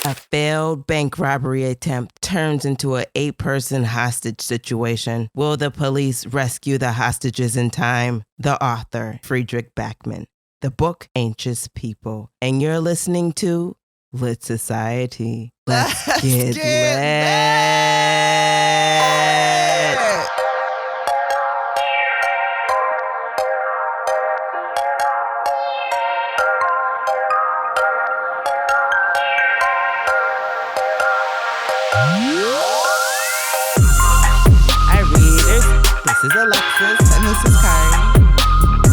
A failed bank robbery attempt turns into an 8-person hostage situation. Will the police rescue the hostages in time? The author, Fredrik Backman. The book, Anxious People. And you're listening to Lit Society. Let's get lit. This is Alexis. And this is Kari.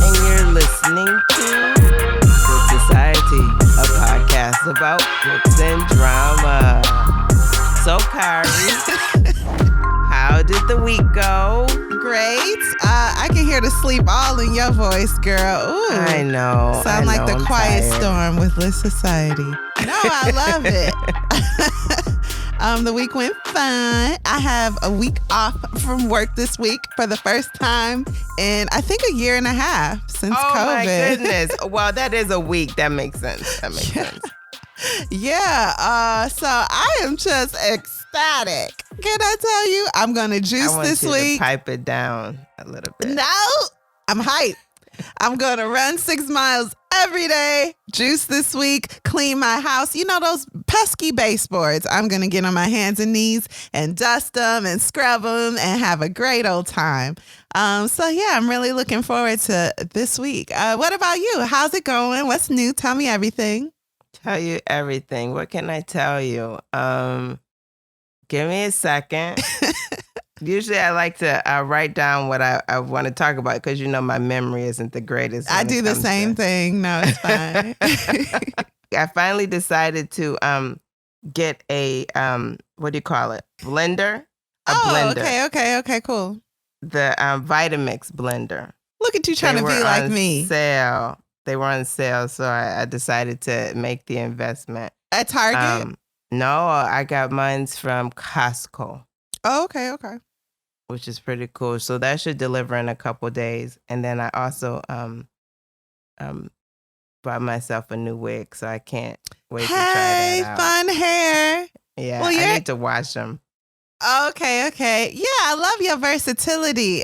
And you're listening to Lit Society, a podcast about books and drama. So, Kari, how did the week go? Great. I can hear the sleep all in your voice, girl. Ooh. I know. Sound like the quiet storm with Lit Society. No, I love it. The week went fun. I have a week off from work this week for the first time in, I think, a year and a half since COVID. Oh, my goodness. Well, that is a week. That makes sense. Yeah. So I am just ecstatic. Can I tell you? I'm going to juice this week. I want you to pipe it down a little bit. No, I'm hyped. I'm going to run 6 miles every day, juice this week, clean my house. You know those pesky baseboards? I'm going to get on my hands and knees and dust them and scrub them and have a great old time. So yeah, I'm really looking forward to this week. What about you? How's it going? What's new? Tell me everything. Tell you everything. What can I tell you? Give me a second. Usually I like to write down what I want to talk about because, you know, my memory isn't the greatest. I do the same thing. No, it's fine. I finally decided to get a, what do you call it? Blender? Blender. Okay, cool. The Vitamix blender. Look at you trying to be like me. They were on sale, so I decided to make the investment. At Target? No, I got mine's from Costco. Oh, okay. Which is pretty cool. So that should deliver in a couple days. And then I also bought myself a new wig, so I can't wait to try that out. Fun hair. Yeah, well, I need to wash them. Okay. Yeah, I love your versatility.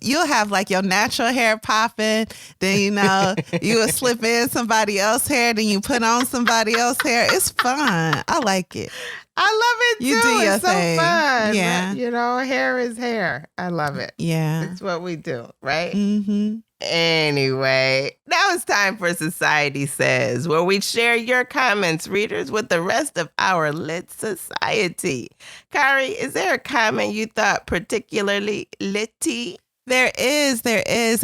You'll have like your natural hair popping, then you will slip in somebody else's hair, then you put on somebody else's hair. It's fun. I like it. I love it too. You do your it's thing. So fun. Yeah. You know, hair is hair. I love it. Yeah. It's what we do, right? Mm-hmm. Anyway, now it's time for Society Says, where we share your comments, readers, with the rest of our lit society. Kari, is there a comment you thought particularly litty? There is.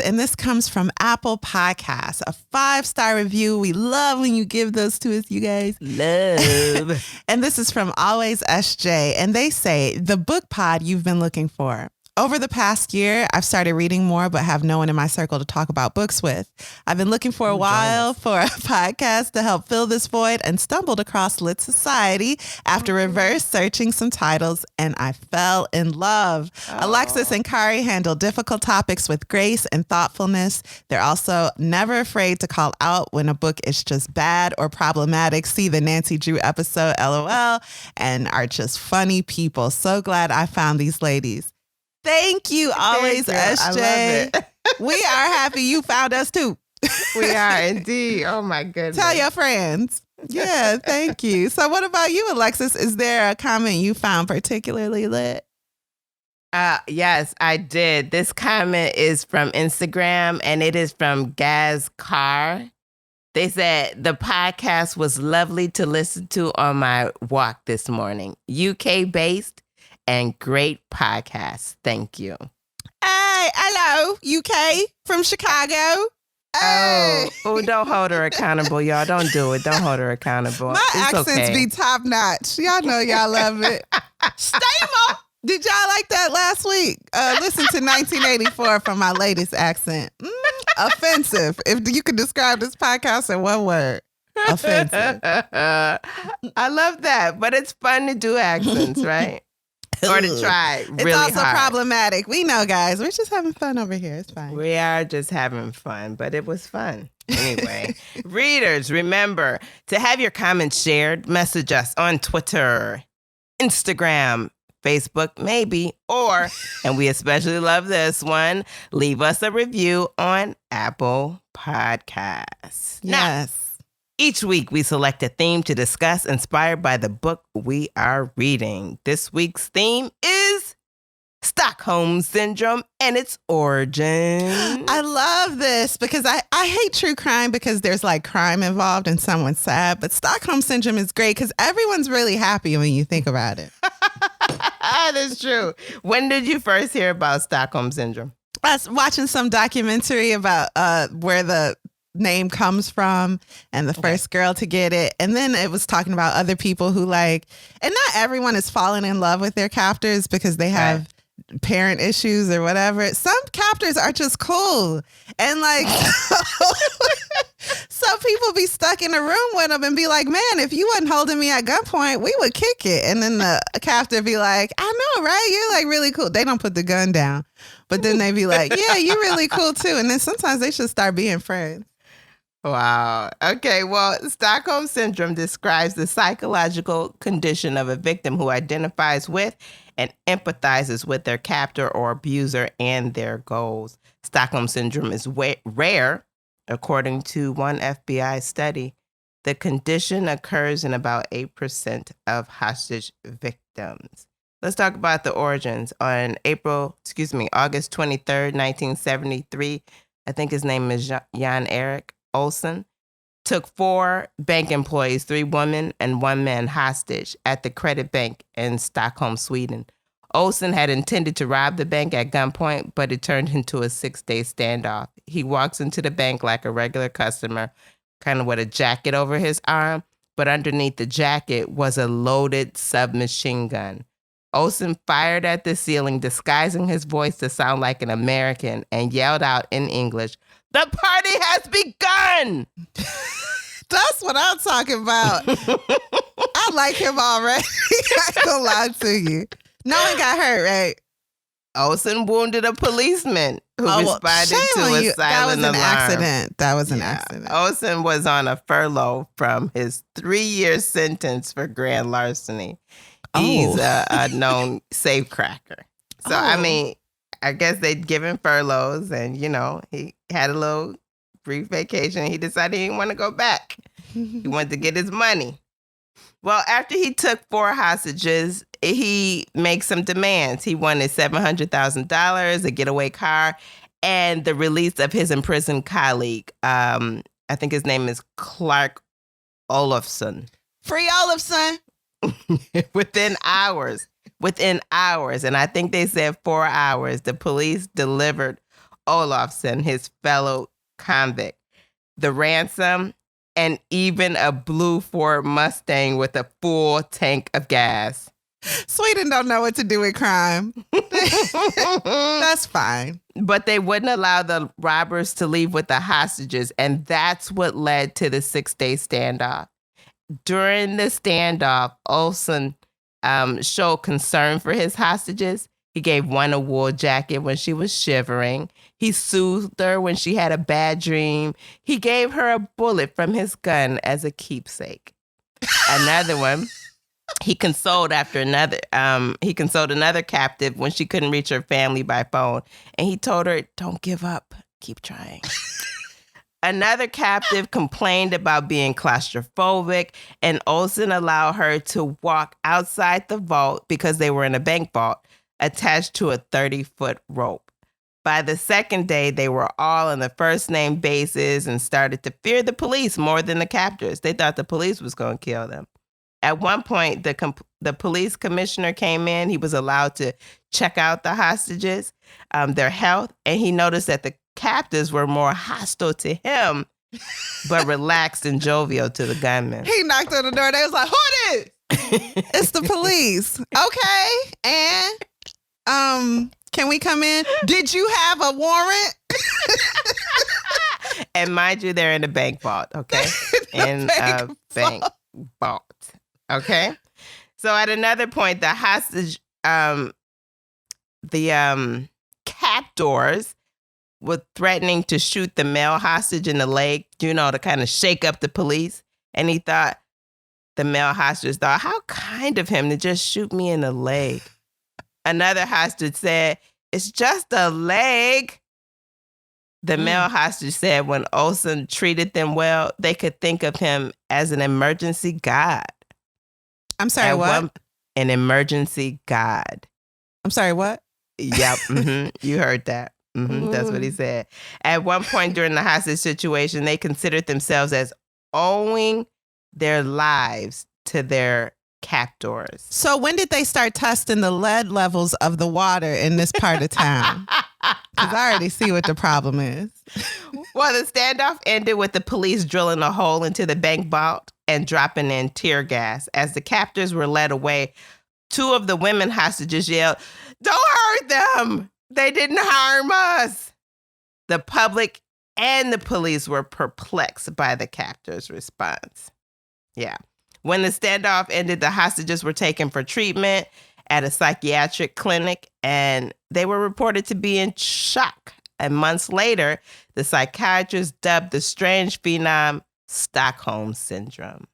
And this comes from Apple Podcasts, a 5-star review. We love when you give those to us, you guys. Love. And this is from Always SJ. And they say, the book pod you've been looking for. Over the past year, I've started reading more, but have no one in my circle to talk about books with. I've been looking for a while for a podcast to help fill this void and stumbled across Lit Society after reverse searching some titles, and I fell in love. Alexis and Kari handle difficult topics with grace and thoughtfulness. They're also never afraid to call out when a book is just bad or problematic. See the Nancy Drew episode, LOL, and are just funny people. So glad I found these ladies. Thank you, Always SJ. I love it. We are happy you found us too. We are indeed. Oh my goodness. Tell your friends. Yeah, thank you. So what about you, Alexis? Is there a comment you found particularly lit? Yes, I did. This comment is from Instagram and it is from Gaz Carr. They said, the podcast was lovely to listen to on my walk this morning. UK based. And great podcast. Thank you. Hey, hello, UK from Chicago. Hey. Oh, don't hold her accountable, y'all. Don't do it. Don't hold her accountable. My it's accents be top notch. Y'all know y'all love it. Stable. Did y'all like that last week? Listen to 1984 from my latest accent. Offensive. If you could describe this podcast in one word. Offensive. I love that, but it's fun to do accents, right? or to try really hard. It's also problematic. We know, guys. We're just having fun over here. It's fine. We are just having fun, but it was fun. Anyway, readers, remember to have your comments shared. Message us on Twitter, Instagram, Facebook, maybe, or, and we especially love this one, leave us a review on Apple Podcasts. Yes. Now, each week we select a theme to discuss inspired by the book we are reading. This week's theme is Stockholm Syndrome and its origins. I love this because I hate true crime because there's like crime involved and someone's sad. But Stockholm Syndrome is great because everyone's really happy when you think about it. That's true. When did you first hear about Stockholm Syndrome? I was watching some documentary about where the name comes from and the first girl to get it. And then it was talking about other people who like, and not everyone is falling in love with their captors because they have parent issues or whatever. Some captors are just cool. And like, so people be stuck in a room with them and be like, man, if you wasn't holding me at gunpoint, we would kick it. And then the captor be like, I know, right? You're like really cool. They don't put the gun down. But then they be like, yeah, you're really cool too. And then sometimes they should start being friends. Wow. Okay. Well, Stockholm Syndrome describes the psychological condition of a victim who identifies with and empathizes with their captor or abuser and their goals. Stockholm Syndrome is rare, according to one FBI study. The condition occurs in about 8% of hostage victims. Let's talk about the origins. On August 23rd, 1973, I think his name is Jan Erik Olsen, took 4 bank employees, 3 women and 1 man hostage at the credit bank in Stockholm, Sweden. Olsen had intended to rob the bank at gunpoint, but it turned into a 6-day standoff. He walks into the bank like a regular customer, kind of with a jacket over his arm, but underneath the jacket was a loaded submachine gun. Olsen fired at the ceiling, disguising his voice to sound like an American, and yelled out in English, "The party has begun!" That's what I'm talking about. I like him already. I ain't gonna lie to you. No one got hurt, right? Olsen wounded a policeman who responded to a silent alarm. That was an accident. Olsen was on a furlough from his 3-year sentence for grand larceny. He's a known safecracker. So, I mean, I guess they'd give him furloughs and, you know, he had a little brief vacation. He decided he didn't want to go back. He wanted to get his money. Well, after he took 4 hostages, he makes some demands. He wanted $700,000, a getaway car, and the release of his imprisoned colleague. I think his name is Clark Olofsson. Free Olofsson. Within hours. And I think they said 4 hours, the police delivered Olofsson, his fellow convict, the ransom, and even a blue Ford Mustang with a full tank of gas. Sweden don't know what to do with crime. That's fine. But they wouldn't allow the robbers to leave with the hostages, and that's what led to the 6-day standoff. During the standoff, Olsen showed concern for his hostages. He gave one a wool jacket when she was shivering. He soothed her when she had a bad dream. He gave her a bullet from his gun as a keepsake. Another one, he consoled another captive when she couldn't reach her family by phone. And he told her, "Don't give up. Keep trying." Another captive complained about being claustrophobic, and Olsen allowed her to walk outside the vault because they were in a bank vault attached to a 30-foot rope. By the second day, they were all on the first name basis and started to fear the police more than the captors. They thought the police was going to kill them. At one point, the police commissioner came in. He was allowed to check out the hostages, their health, and he noticed that the captors were more hostile to him, but relaxed and jovial to the gunmen. He knocked on the door. They was like, "Who it is?" "It's the police." "Okay, and can we come in? Did you have a warrant?" And mind you, they're in a bank vault, okay? In a bank vault, okay? So at another point, the hostage the captors were threatening to shoot the male hostage in the leg, to kind of shake up the police. And the male hostage thought, how kind of him to just shoot me in the leg. Another hostage said, it's just a leg. The male hostage said when Olsen treated them well, they could think of him as an emergency god. I'm sorry, what? An emergency god. I'm sorry, what? Yep. You heard that. That's what he said. At one point during the hostage situation, they considered themselves as owing their lives to their captors. So when did they start testing the lead levels of the water in this part of town? Because I already see what the problem is. Well, the standoff ended with the police drilling a hole into the bank vault and dropping in tear gas. As the captors were led away, two of the women hostages yelled, "Don't hurt them! They didn't harm us!" The public and the police were perplexed by the captors' response. Yeah. When the standoff ended, the hostages were taken for treatment at a psychiatric clinic, and they were reported to be in shock. And months later, the psychiatrist dubbed the strange phenom Stockholm Syndrome.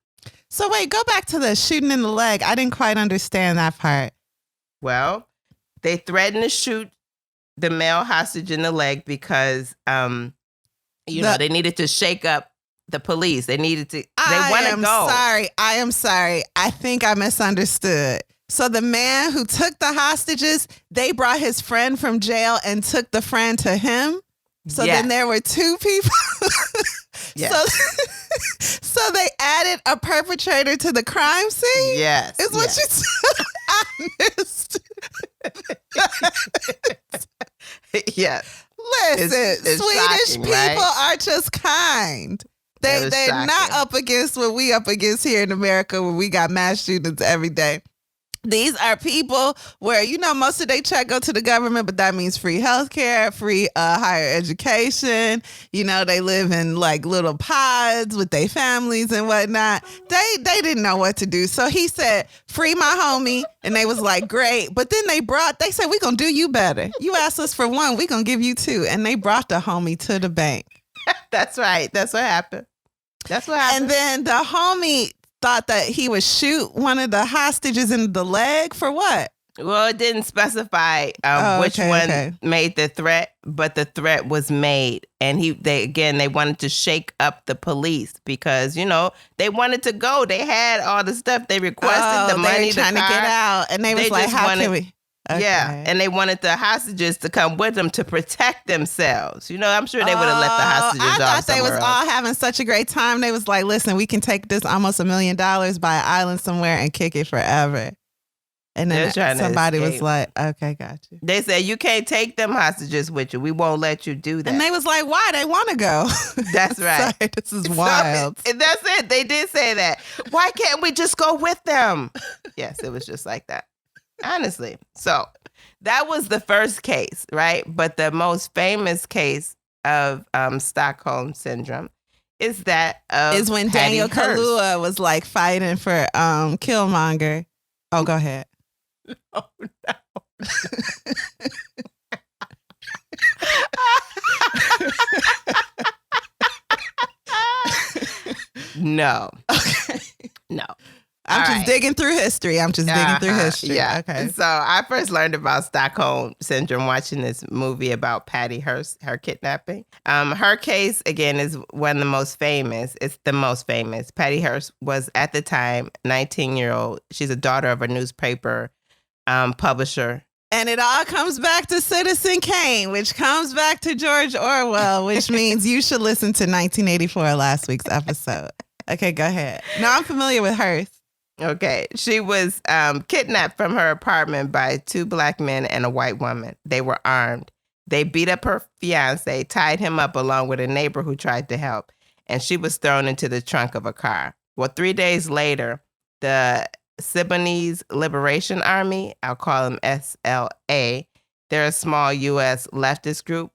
So wait, go back to the shooting in the leg. I didn't quite understand that part. Well, they threatened to shoot the male hostage in the leg because, they needed to shake up the police. They wanted to go. I am sorry. I think I misunderstood. So the man who took the hostages, they brought his friend from jail and took the friend to him. So then there were two people. Yes. So they added a perpetrator to the crime scene? Yes. Is what you said. I missed. Yes. Listen, it's Swedish shocking, people right? are just kind. They're shocking. not up against what we up against here in America where we got mass shootings every day. These are people where, most of their check go to the government, but that means free healthcare, free higher education. They live in like little pods with their families and whatnot. They didn't know what to do. So he said, free my homie. And they was like, great. But then they said, we going to do you better. You asked us for one, we going to give you two. And they brought the homie to the bank. That's right. That's what happened. And then the homie thought that he would shoot one of the hostages in the leg for what? Well, it didn't specify which one made the threat, but the threat was made. And they wanted to shake up the police because, they wanted to go. They had all the stuff they requested, the money, they were trying to get out. And they was like, how can we? Okay. Yeah, and they wanted the hostages to come with them to protect themselves. I'm sure they would have let the hostages off. I thought they was all having such a great time. They was like, listen, we can take this almost $1 million, buy an island somewhere and kick it forever. And then somebody was like, okay, got you. They said, you can't take them hostages with you. We won't let you do that. And they was like, why? They want to go. That's right. Sorry, this is wild. That's it. They did say that. Why can't we just go with them? Yes, it was just like that. Honestly. So that was the first case, right? But the most famous case of Stockholm Syndrome is that of is when Patty Daniel Hearst. Kaluuya was like fighting for Killmonger. Oh, go ahead. Oh, no. No. Okay. No. I'm just digging through history. Yeah. Okay. So I first learned about Stockholm Syndrome watching this movie about Patty Hearst, her kidnapping. Her case, again, is one of the most famous. It's the most famous. Patty Hearst was, at the time, 19-year-old. She's a daughter of a newspaper publisher. And it all comes back to Citizen Kane, which comes back to George Orwell, which means you should listen to 1984, last week's episode. Okay, go ahead. No, I'm familiar with Hearst. Okay. She was kidnapped from her apartment by two black men and a white woman. They were armed. They beat up her fiance, tied him up along with a neighbor who tried to help, and she was thrown into the trunk of a car. Well, 3 days later, the Symbionese Liberation Army, I'll call them SLA, they're a small U.S. leftist group.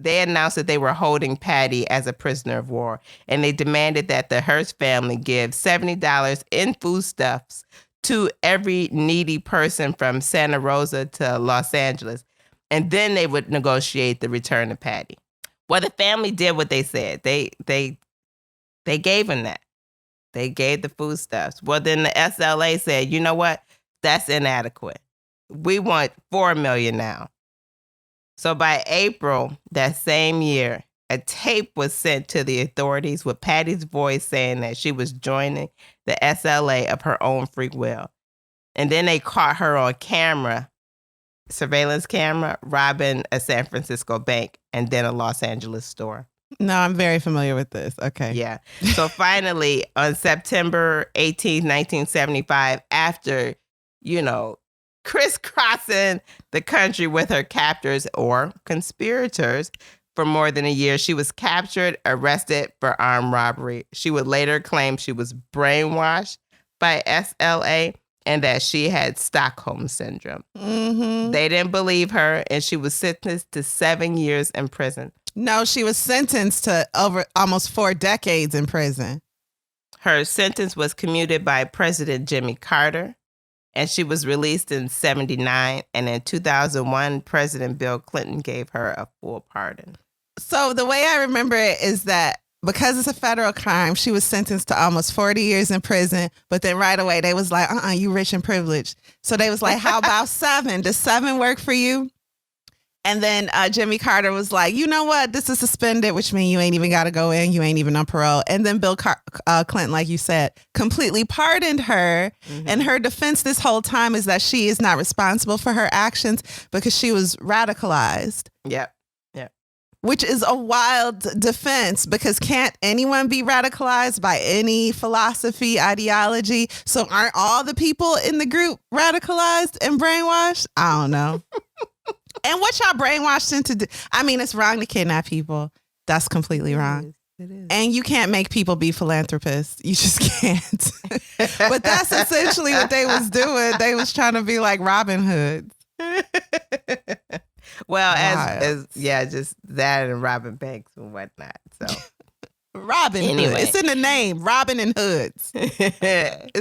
They announced that they were holding Patty as a prisoner of war, and they demanded that the Hearst family give $70 in foodstuffs to every needy person from Santa Rosa to Los Angeles. And then they would negotiate the return of Patty. Well, the family did what they said. They gave him that. They gave the foodstuffs. Well, then the SLA said, you know what? That's inadequate. We want $4 million now. So by April that same year, a tape was sent to the authorities with Patty's voice saying that she was joining the SLA of her own free will. And then they caught her on camera, surveillance camera, robbing a San Francisco bank and then a Los Angeles store. No, I'm very familiar with this. Okay. Yeah. So finally, on September 18, 1975, after, crisscrossing the country with her captors or conspirators for more than a year, she was captured, arrested for armed robbery. She would later claim she was brainwashed by SLA and that she had Stockholm Syndrome. Mm-hmm. They didn't believe her, and she was sentenced to 7 years in prison. No, she was sentenced to over almost 4 decades in prison. Her sentence was commuted by President Jimmy Carter, and she was released in 1979. And in 2001, President Bill Clinton gave her a full pardon. So the way I remember it is that because it's a federal crime, she was sentenced to almost 40 years in prison. But then right away, they was like, you rich and privileged. So they was like, how about 7? Does 7 work for you? And then Jimmy Carter was like, you know what? This is suspended, which means you ain't even got to go in. You ain't even on parole. And then Bill Clinton, like you said, completely pardoned her. Mm-hmm. And her defense this whole time is that she is not responsible for her actions because she was radicalized. Yep. Which is a wild defense because can't anyone be radicalized by any philosophy, ideology? So aren't all the people in the group radicalized and brainwashed? I don't know. And what y'all brainwashed into do? I mean, it's wrong to kidnap people. That's completely wrong. It is. And you can't make people be philanthropists. You just can't. But that's essentially what they was doing. They was trying to be like Robin Hood. Well, as just that and robbing banks and whatnot. So Robin Hood. It's in the name, Robin and Hoods.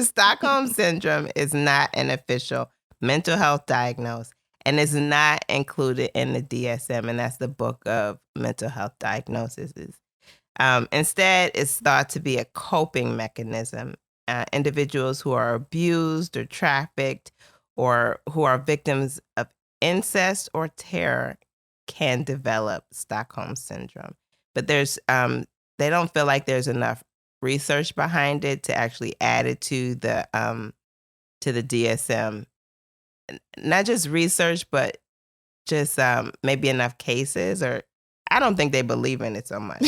Stockholm Syndrome is not an official mental health diagnosis and is not included in the DSM, and that's the book of mental health diagnoses. Instead, it's thought to be a coping mechanism. Individuals who are abused or trafficked or who are victims of incest or terror can develop Stockholm Syndrome. But there's they don't feel like there's enough research behind it to actually add it to the DSM. Not just research, but just maybe enough cases, or I don't think they believe in it so much.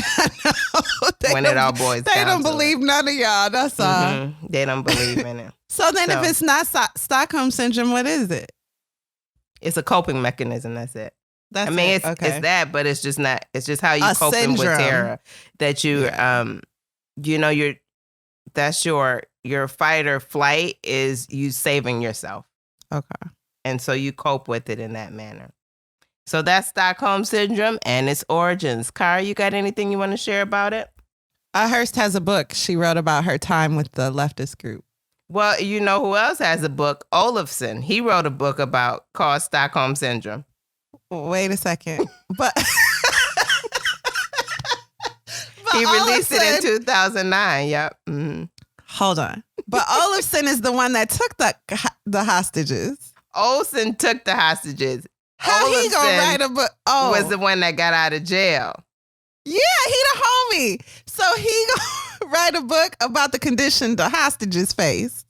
When it all boils down, they don't believe none of y'all. That's all. Mm-hmm. They don't believe in it. So then, if it's not Stockholm Syndrome, what is it? It's a coping mechanism. That's it. It's that, but it's just not. It's just how you coping with terror. That you, that's your fight or flight is you saving yourself. Okay. And so you cope with it in that manner. So that's Stockholm Syndrome and its origins. Kara, you got anything you want to share about it? Hurst has a book she wrote about her time with the leftist group. Well, you know who else has a book? Olafson. He wrote a book called Stockholm Syndrome. Wait a second. But he released it in 2009. Yep. Mm-hmm. Hold on. But Olafson is the one that took the hostages. Olson took the hostages. How Olafson he gonna write a book? Oh, was the one that got out of jail. Yeah, he the homie. So he gonna write a book about the condition the hostages face.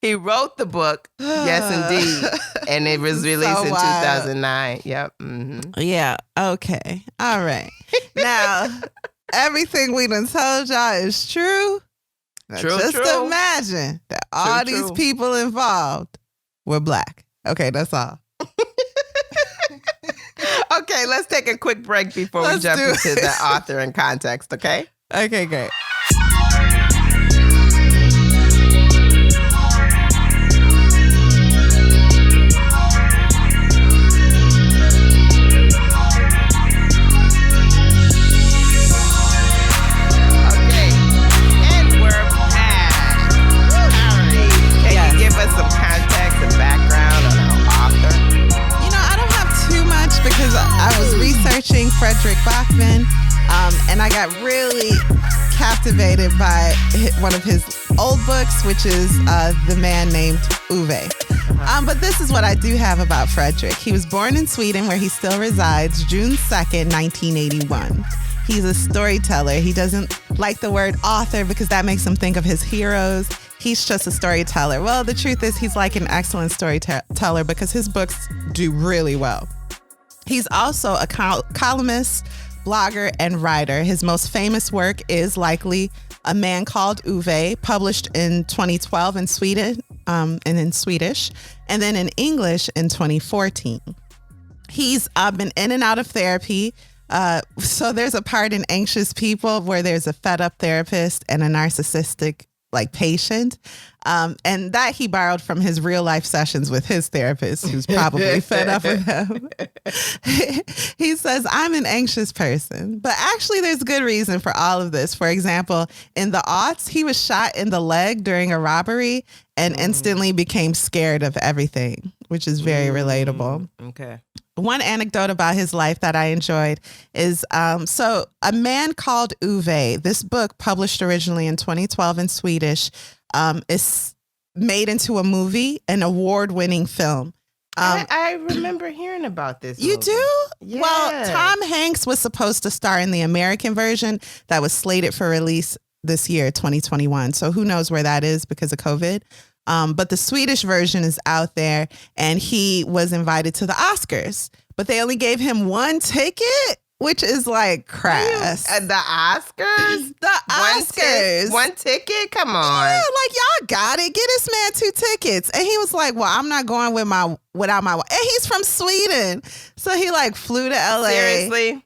He wrote the book, yes, indeed, and it was released in 2009. Yep. Mm-hmm. Yeah. Okay. All right. Now, everything we done told y'all is true. True. Just imagine that all these people involved were black. Okay, that's all. Okay, let's take a quick break before we jump into the author and context, okay? Okay, great. Fredrik Backman. And I got really captivated by one of his old books, which is The Man Named Uwe. But this is what I do have about Fredrik. He was born in Sweden, where he still resides, June 2nd, 1981. He's a storyteller. He doesn't like the word author because that makes him think of his heroes. He's just a storyteller. Well, the truth is he's like an excellent storyteller because his books do really well. He's also a columnist, blogger, and writer. His most famous work is likely A Man Called Uwe, published in 2012 in Sweden and in Swedish, and then in English in 2014. He's been in and out of therapy. So there's a part in Anxious People where there's a fed up therapist and a narcissistic patient. And that he borrowed from his real life sessions with his therapist, who's probably fed up with him. He says, I'm an anxious person, but actually there's good reason for all of this. For example, in the aughts, he was shot in the leg during a robbery and instantly became scared of everything, which is very relatable. Okay. One anecdote about his life that I enjoyed is, so A Man Called Uwe, this book published originally in 2012 in Swedish, is made into a movie, an award-winning film. I remember hearing about this. You movie. do? Yes. Well, Tom Hanks was supposed to star in the American version that was slated for release this year, 2021. So who knows where that is because of COVID. But the Swedish version is out there, and he was invited to the Oscars, but they only gave him one ticket, which is like crass. The Oscars? The Oscars. One ticket? Come on. Yeah, like y'all got it. Get this man 2 tickets. And he was like, well, I'm not going without my wife. And he's from Sweden. So he flew to LA. Seriously?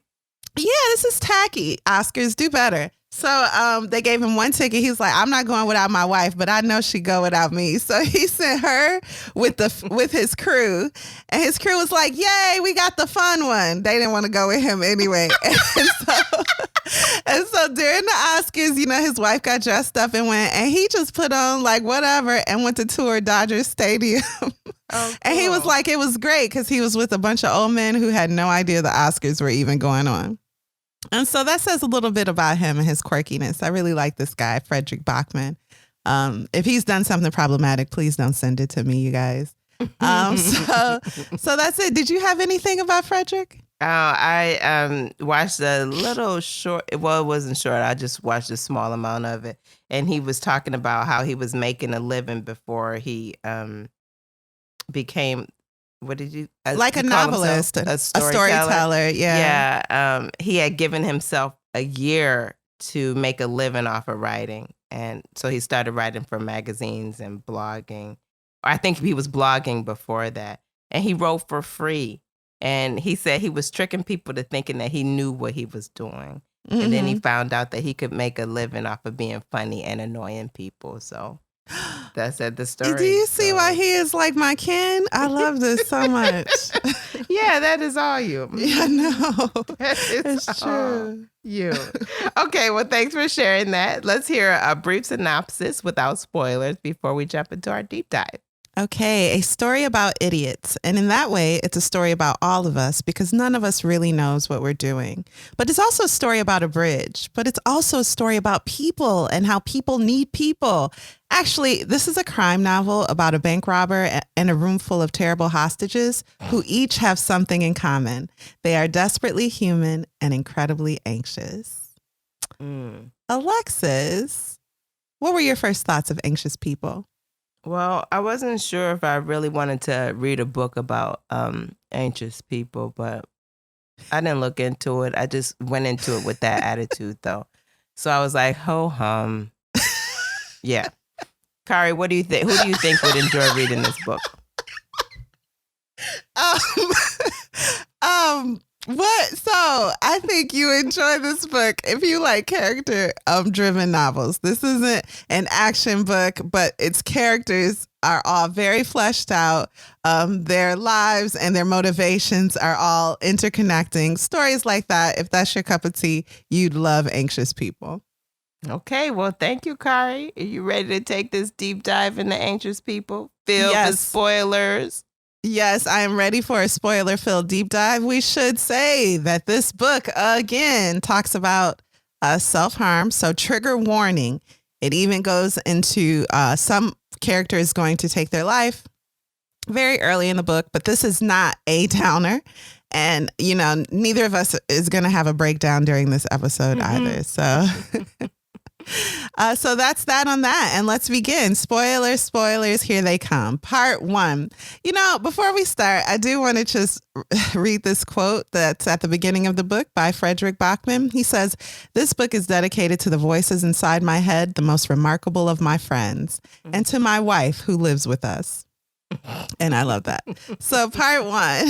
Yeah, this is tacky. Oscars, do better. So they gave him one ticket. He's like, I'm not going without my wife, but I know she'd go without me. So he sent her with his crew. And his crew was like, yay, we got the fun one. They didn't want to go with him anyway. And so during the Oscars, his wife got dressed up and went, and he just put on whatever and went to tour Dodger Stadium. Oh, cool. And he was like, it was great because he was with a bunch of old men who had no idea the Oscars were even going on. And so that says a little bit about him and his quirkiness. I really like this guy, Fredrik Backman. If he's done something problematic, please don't send it to me, you guys. So that's it. Did you have anything about Fredrik? I watched a little short. Well, it wasn't short. I just watched a small amount of it. And he was talking about how he was making a living before he became... What did you like a novelist, a storyteller? Yeah. Yeah. He had given himself a year to make a living off of writing. And so he started writing for magazines and blogging. I think he was blogging before that. And he wrote for free. And he said he was tricking people to thinking that he knew what he was doing. Mm-hmm. And then he found out that he could make a living off of being funny and annoying people. So that's the story. Do you see why he is like my kin? I love this so much. Yeah, that is all you. Yeah, I know. It's true. You. Okay, well, thanks for sharing that. Let's hear a brief synopsis without spoilers before we jump into our deep dive. Okay, a story about idiots. And in that way, it's a story about all of us because none of us really knows what we're doing. But it's also a story about a bridge. But it's also a story about people and how people need people. Actually, this is a crime novel about a bank robber and a room full of terrible hostages who each have something in common. They are desperately human and incredibly anxious. Alexis, what were your first thoughts of Anxious People? Well, I wasn't sure if I really wanted to read a book about anxious people, but I didn't look into it. I just went into it with that attitude, though. So I was like, ho hum. Yeah. Kari, what do you think? Who do you think would enjoy reading this book? What? So I think you enjoy this book if you like character driven novels. This isn't an action book, but its characters are all very fleshed out. Their lives and their motivations are all interconnecting. Stories like that, if that's your cup of tea, you'd love Anxious People. Okay, well, thank you, Kari. Are you ready to take this deep dive into Anxious People? Filled with spoilers. Yes, I am ready for a spoiler-filled deep dive. We should say that this book, again, talks about self-harm. So trigger warning. It even goes into some characters going to take their life very early in the book, but this is not a downer. And, neither of us is going to have a breakdown during this episode either. So... so that's that on that. And let's begin. Spoilers, here they come. Part 1. Before we start, I do want to just read this quote that's at the beginning of the book by Fredrik Backman. He says, "This book is dedicated to the voices inside my head, the most remarkable of my friends, and to my wife who lives with us." And I love that. So part 1,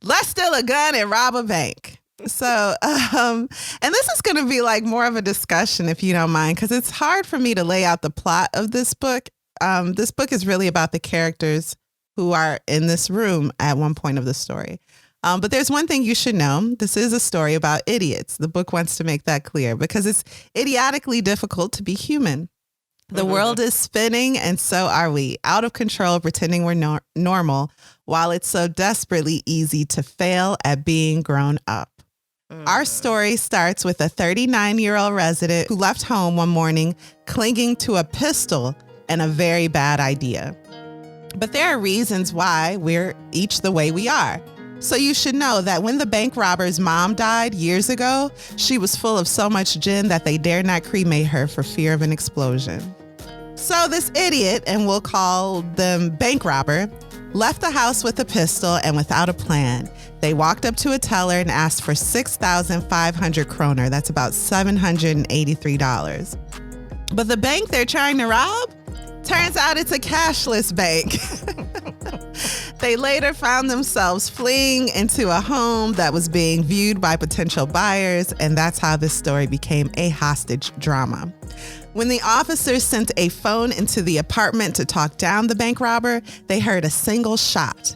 let's steal a gun and rob a bank. So, and this is going to be like more of a discussion, if you don't mind, because it's hard for me to lay out the plot of this book. This book is really about the characters who are in this room at one point of the story. But there's one thing you should know. This is a story about idiots. The book wants to make that clear because it's idiotically difficult to be human. The world is spinning, and so are we, out of control, pretending we're normal, while it's so desperately easy to fail at being grown up. Our story starts with a 39-year-old resident who left home one morning clinging to a pistol and a very bad idea. But there are reasons why we're each the way we are. So you should know that when the bank robber's mom died years ago, she was full of so much gin that they dared not cremate her for fear of an explosion. So this idiot, and we'll call them bank robber, left the house with a pistol and without a plan. They walked up to a teller and asked for 6,500 kroner. That's about $783. But the bank they're trying to rob, turns out it's a cashless bank. They later found themselves fleeing into a home that was being viewed by potential buyers, and that's how this story became a hostage drama. When the officers sent a phone into the apartment to talk down the bank robber, they heard a single shot.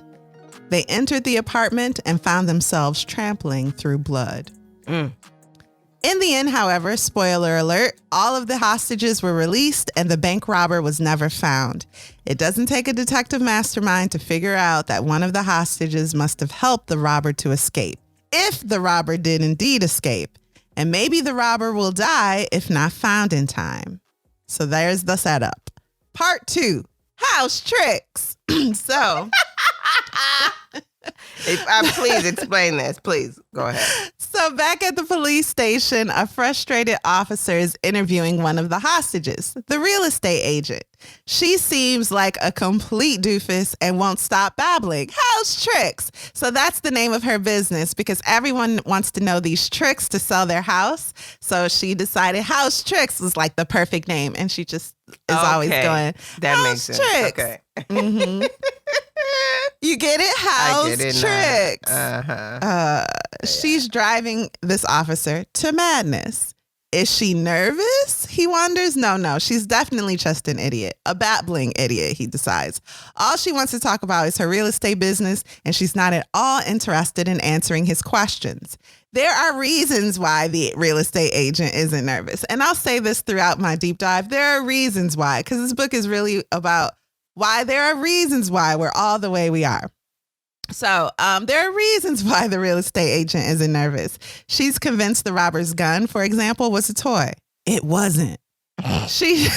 They entered the apartment and found themselves trampling through blood. In the end, however, spoiler alert, all of the hostages were released and the bank robber was never found. It doesn't take a detective mastermind to figure out that one of the hostages must have helped the robber to escape, if the robber did indeed escape. And maybe the robber will die if not found in time. So there's the setup. Part 2, house tricks. Please explain this. Please go ahead. So back at the police station, a frustrated officer is interviewing one of the hostages, the real estate agent. She seems like a complete doofus and won't stop babbling. House tricks. So that's the name of her business because everyone wants to know these tricks to sell their house. So she decided house tricks was like the perfect name. And she just is always going, that house makes sense. Tricks. Okay. Mm-hmm. You get it? House I get it tricks. Yeah. She's driving this officer to madness. Is she nervous? He wonders. No, she's definitely just an idiot. A babbling idiot, he decides. All she wants to talk about is her real estate business, and she's not at all interested in answering his questions. There are reasons why the real estate agent isn't nervous. And I'll say this throughout my deep dive. There are reasons why, because this book is really about why there are reasons why we're all the way we are. So there are reasons why the real estate agent isn't nervous. She's convinced the robber's gun, for example, was a toy. It wasn't. She's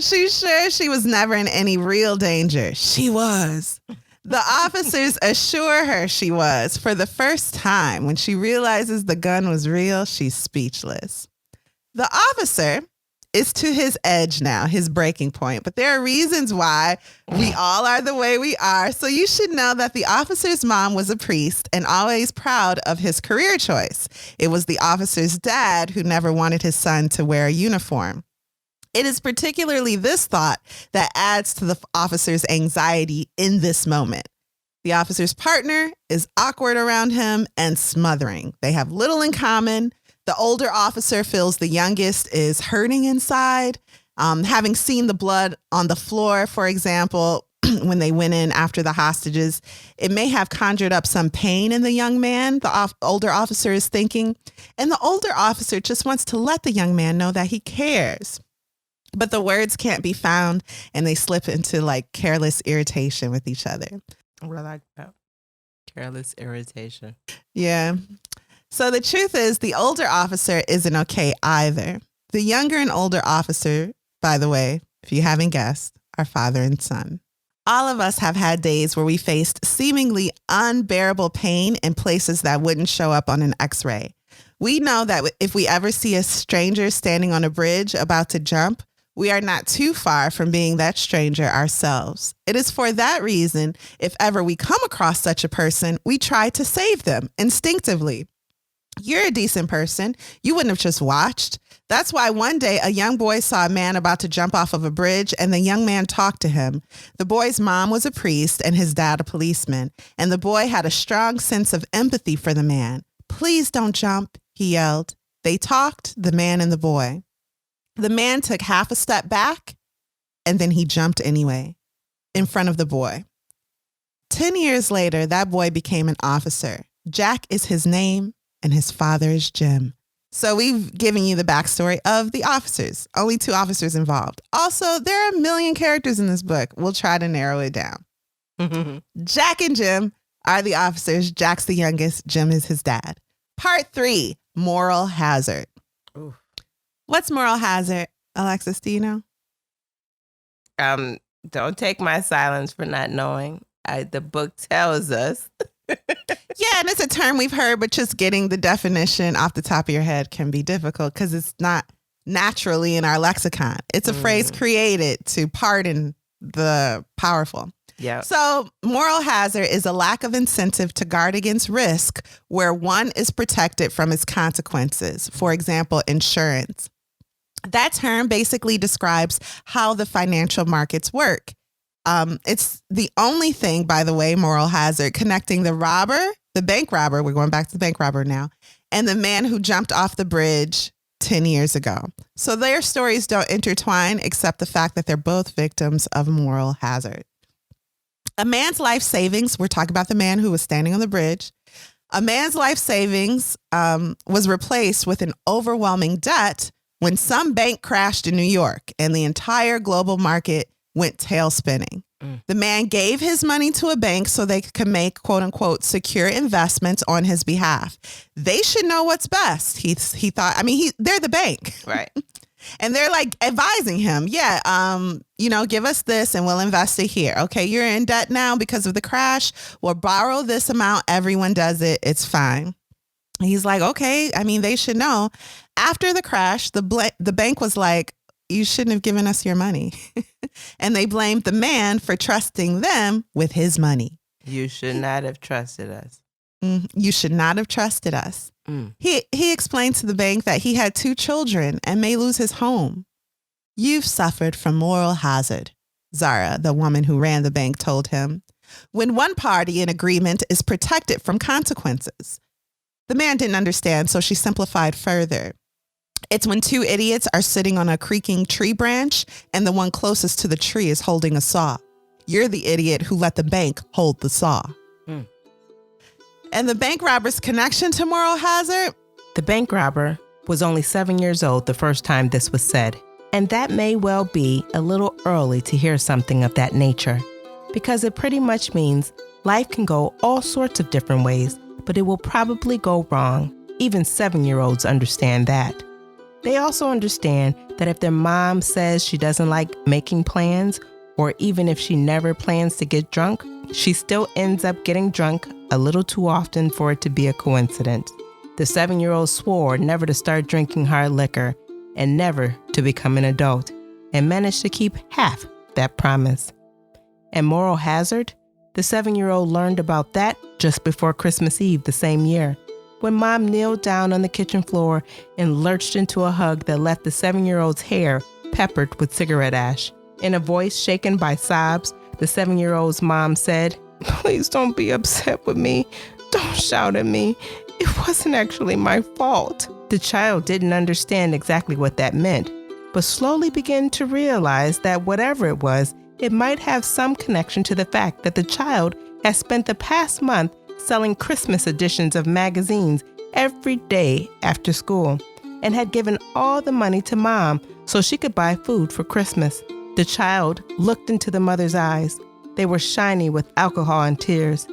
sure she was never in any real danger. She was. The officers assure her she was. For the first time, when she realizes the gun was real, she's speechless. The officer is to his edge now, his breaking point. But there are reasons why we all are the way we are. So you should know that the officer's mom was a priest and always proud of his career choice. It was the officer's dad who never wanted his son to wear a uniform. It is particularly this thought that adds to the officer's anxiety in this moment. The officer's partner is awkward around him and smothering. They have little in common. The older officer feels the youngest is hurting inside. Having seen the blood on the floor, for example, when they went in after the hostages, it may have conjured up some pain in the young man, the older officer is thinking. And the older officer just wants to let the young man know that he cares. But the words can't be found, and they slip into like careless irritation with each other. I like that. Careless irritation. Yeah. So the truth is, the older officer isn't okay either. The younger and older officer, by the way, if you haven't guessed, are father and son. All of us have had days where we faced seemingly unbearable pain in places that wouldn't show up on an X-ray. We know that if we ever see a stranger standing on a bridge about to jump, we are not too far from being that stranger ourselves. It is for that reason, if ever we come across such a person, we try to save them instinctively. You're a decent person. You wouldn't have just watched. That's why one day a young boy saw a man about to jump off of a bridge, and the young man talked to him. The boy's mom was a priest and his dad a policeman, and the boy had a strong sense of empathy for the man. "Please don't jump," he yelled. They talked, the man and the boy. The man took half a step back, and then he jumped anyway, in front of the boy. 10 years later, that boy became an officer. Jack is his name, and his father is Jim. So we've given you the backstory of the officers. Only 2 officers involved. Also, there are a million characters in this book. We'll try to narrow it down. Jack and Jim are the officers. Jack's the youngest. Jim is his dad. Part 3, moral hazard. Ooh. What's moral hazard, Alexis? Do you know? Don't take my silence for not knowing. The book tells us. Yeah, and it's a term we've heard, but just getting the definition off the top of your head can be difficult because it's not naturally in our lexicon. It's a phrase created to pardon the powerful. Yeah. So moral hazard is a lack of incentive to guard against risk where one is protected from its consequences. For example, insurance. That term basically describes how the financial markets work. It's the only thing, by the way, moral hazard, connecting the robber, the bank robber, we're going back to the bank robber now, and the man who jumped off the bridge 10 years ago. So their stories don't intertwine except the fact that they're both victims of moral hazard. A man's life savings, we're talking about the man who was standing on the bridge. A man's life savings was replaced with an overwhelming debt when some bank crashed in New York and the entire global market went tail spinning. The man gave his money to a bank so they could make, quote unquote, secure investments on his behalf. They should know what's best. He thought, they're the bank. Right. And they're like advising him, give us this and we'll invest it here. Okay, you're in debt now because of the crash. We'll borrow this amount. Everyone does it. It's fine. He's like, okay, they should know. After the crash, the bank was like, you shouldn't have given us your money. And they blamed the man for trusting them with his money. You should not have trusted us. You should not have trusted us. He explained to the bank that he had 2 children and may lose his home. You've suffered from moral hazard, Zara, the woman who ran the bank, told him. When one party in agreement is protected from consequences. The man didn't understand, so she simplified further. It's when 2 idiots are sitting on a creaking tree branch and the one closest to the tree is holding a saw. You're the idiot who let the bank hold the saw. And the bank robber's connection to moral hazard? The bank robber was only 7 years old the first time this was said. And that may well be a little early to hear something of that nature, because it pretty much means life can go all sorts of different ways, but it will probably go wrong. Even 7-year-olds understand that. They also understand that if their mom says she doesn't like making plans, or even if she never plans to get drunk, she still ends up getting drunk a little too often for it to be a coincidence. The 7-year-old swore never to start drinking hard liquor and never to become an adult, and managed to keep half that promise. And moral hazard? The 7-year-old learned about that just before Christmas Eve the same year, when Mom kneeled down on the kitchen floor and lurched into a hug that left the 7-year-old's hair peppered with cigarette ash. In a voice shaken by sobs, the 7-year-old's mom said, "Please don't be upset with me. Don't shout at me. It wasn't actually my fault." The child didn't understand exactly what that meant, but slowly began to realize that whatever it was, it might have some connection to the fact that the child had spent the past month selling Christmas editions of magazines every day after school and had given all the money to Mom so she could buy food for Christmas. The child looked into the mother's eyes. They were shiny with alcohol and tears,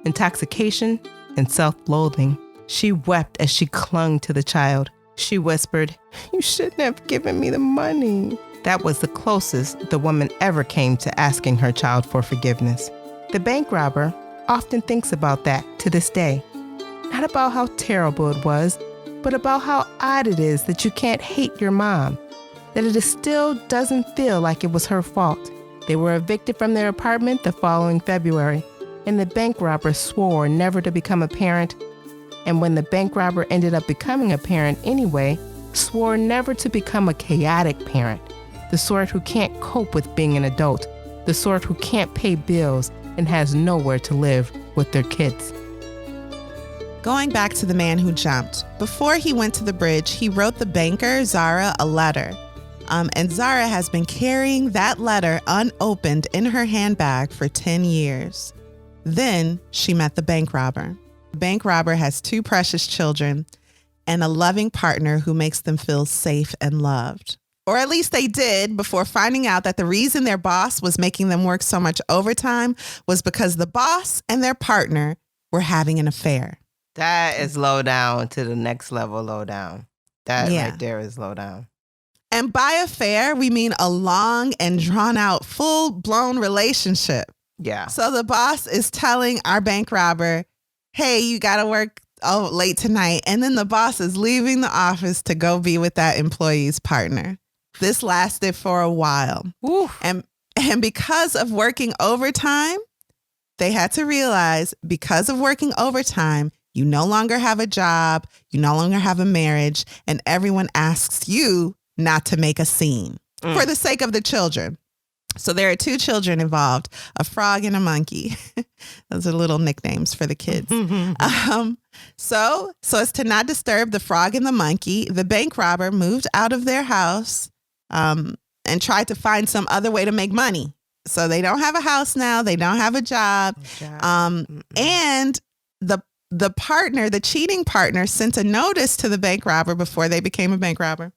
intoxication and self-loathing. She wept as she clung to the child. She whispered, "You shouldn't have given me the money." That was the closest the woman ever came to asking her child for forgiveness. The bank robber often thinks about that to this day. Not about how terrible it was, but about how odd it is that you can't hate your mom, that it still doesn't feel like it was her fault. They were evicted from their apartment the following February, and the bank robber swore never to become a parent. And when the bank robber ended up becoming a parent anyway, swore never to become a chaotic parent, the sort who can't cope with being an adult, the sort who can't pay bills and has nowhere to live with their kids. Going back to the man who jumped, before he went to the bridge, he wrote the banker, Zara, a letter. And Zara has been carrying that letter unopened in her handbag for 10 years. Then she met the bank robber. The bank robber has 2 precious children and a loving partner who makes them feel safe and loved. Or at least they did before finding out that the reason their boss was making them work so much overtime was because the boss and their partner were having an affair. That is low down to the next level low down. That right there is low down. And by affair, we mean a long and drawn out, full-blown relationship. Yeah. So the boss is telling our bank robber, hey, you got to work late tonight. And then the boss is leaving the office to go be with that employee's partner. This lasted for a while. Oof. And because of working overtime, they had to realize because of working overtime, you no longer have a job, you no longer have a marriage, and everyone asks you not to make a scene for the sake of the children. So there are 2 children involved, a frog and a monkey. Those are little nicknames for the kids. So as to not disturb the frog and the monkey, the bank robber moved out of their house and tried to find some other way to make money. So they don't have a house now. They don't have a job. And the partner, the cheating partner, sent a notice to the bank robber before they became a bank robber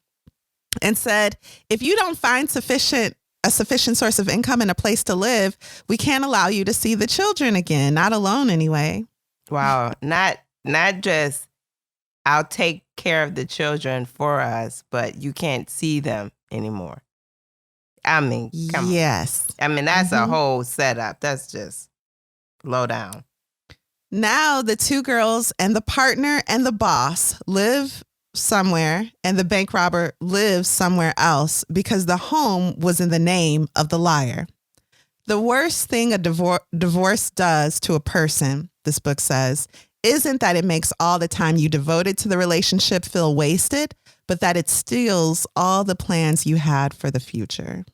and said, if you don't find a sufficient source of income and a place to live, we can't allow you to see the children again, not alone anyway. Wow. Not just, I'll take care of the children for us, but you can't see them anymore. I mean, come on. Yes. I mean, that's a whole setup. That's just low down. Now the 2 girls and the partner and the boss live somewhere, and the bank robber lives somewhere else because the home was in the name of the liar. The worst thing a divorce does to a person, this book says, isn't that it makes all the time you devoted to the relationship feel wasted, but that it steals all the plans you had for the future.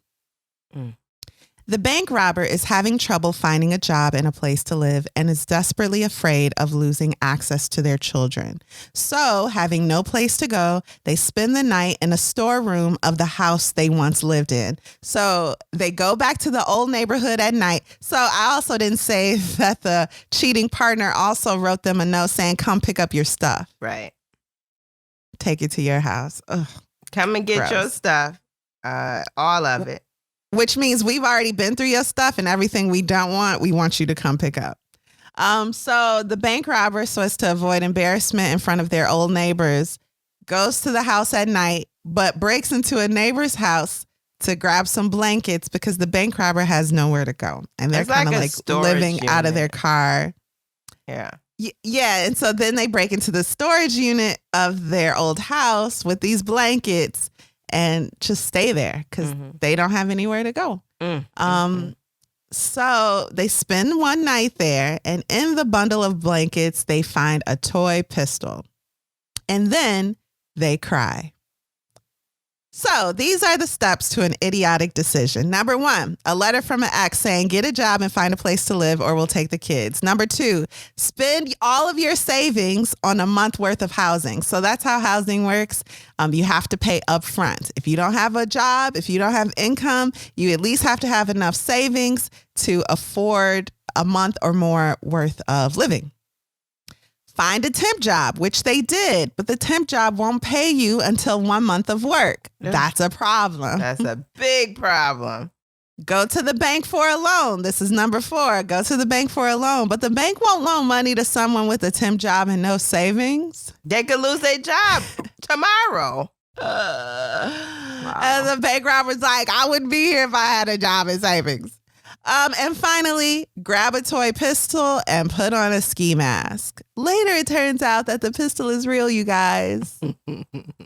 The bank robber is having trouble finding a job and a place to live and is desperately afraid of losing access to their children. So, having no place to go, they spend the night in a storeroom of the house they once lived in. So, they go back to the old neighborhood at night. So, I also didn't say that the cheating partner also wrote them a note saying, come pick up your stuff. Right. Take it to your house. Ugh, come and get your stuff. All of it. Which means we've already been through your stuff and everything we don't want, we want you to come pick up. So the bank robber, so as to avoid embarrassment in front of their old neighbors, goes to the house at night, but breaks into a neighbor's house to grab some blankets because the bank robber has nowhere to go. And they're kind of like living out of their car. Yeah. Yeah. And so then they break into the storage unit of their old house with these blankets and just stay there because they don't have anywhere to go. So they spend one night there, and in the bundle of blankets, they find a toy pistol. And then they cry. So these are the steps to an idiotic decision. Number 1, a letter from an ex saying, get a job and find a place to live or we'll take the kids. Number 2, spend all of your savings on a month worth of housing. So that's how housing works. You have to pay up front. If you don't have a job, if you don't have income, you at least have to have enough savings to afford a month or more worth of living. Find a temp job, which they did, but the temp job won't pay you until 1 month of work. That's a problem. That's a big problem. Go to the bank for a loan. This is number 4. Go to the bank for a loan. But the bank won't loan money to someone with a temp job and no savings. They could lose their job tomorrow. Wow. And the bank robber's like, I wouldn't be here if I had a job and savings. And finally, grab a toy pistol and put on a ski mask. Later, it turns out that the pistol is real, you guys.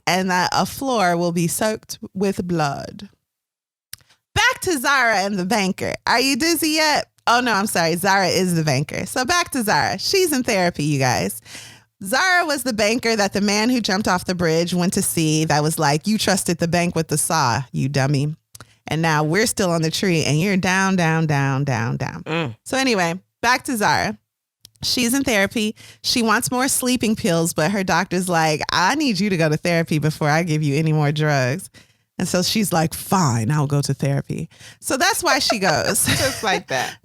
And that a floor will be soaked with blood. Back to Zara and the banker. Are you dizzy yet? Oh, no, I'm sorry. Zara is the banker. So back to Zara. She's in therapy, you guys. Zara was the banker that the man who jumped off the bridge went to see that was like, you trusted the bank with the saw, you dummy. And now we're still on the tree and you're down, down, down, down, down. So anyway, back to Zara. She's in therapy. She wants more sleeping pills, but her doctor's like, I need you to go to therapy before I give you any more drugs. And so she's like, fine, I'll go to therapy. So that's why she goes. Just like that.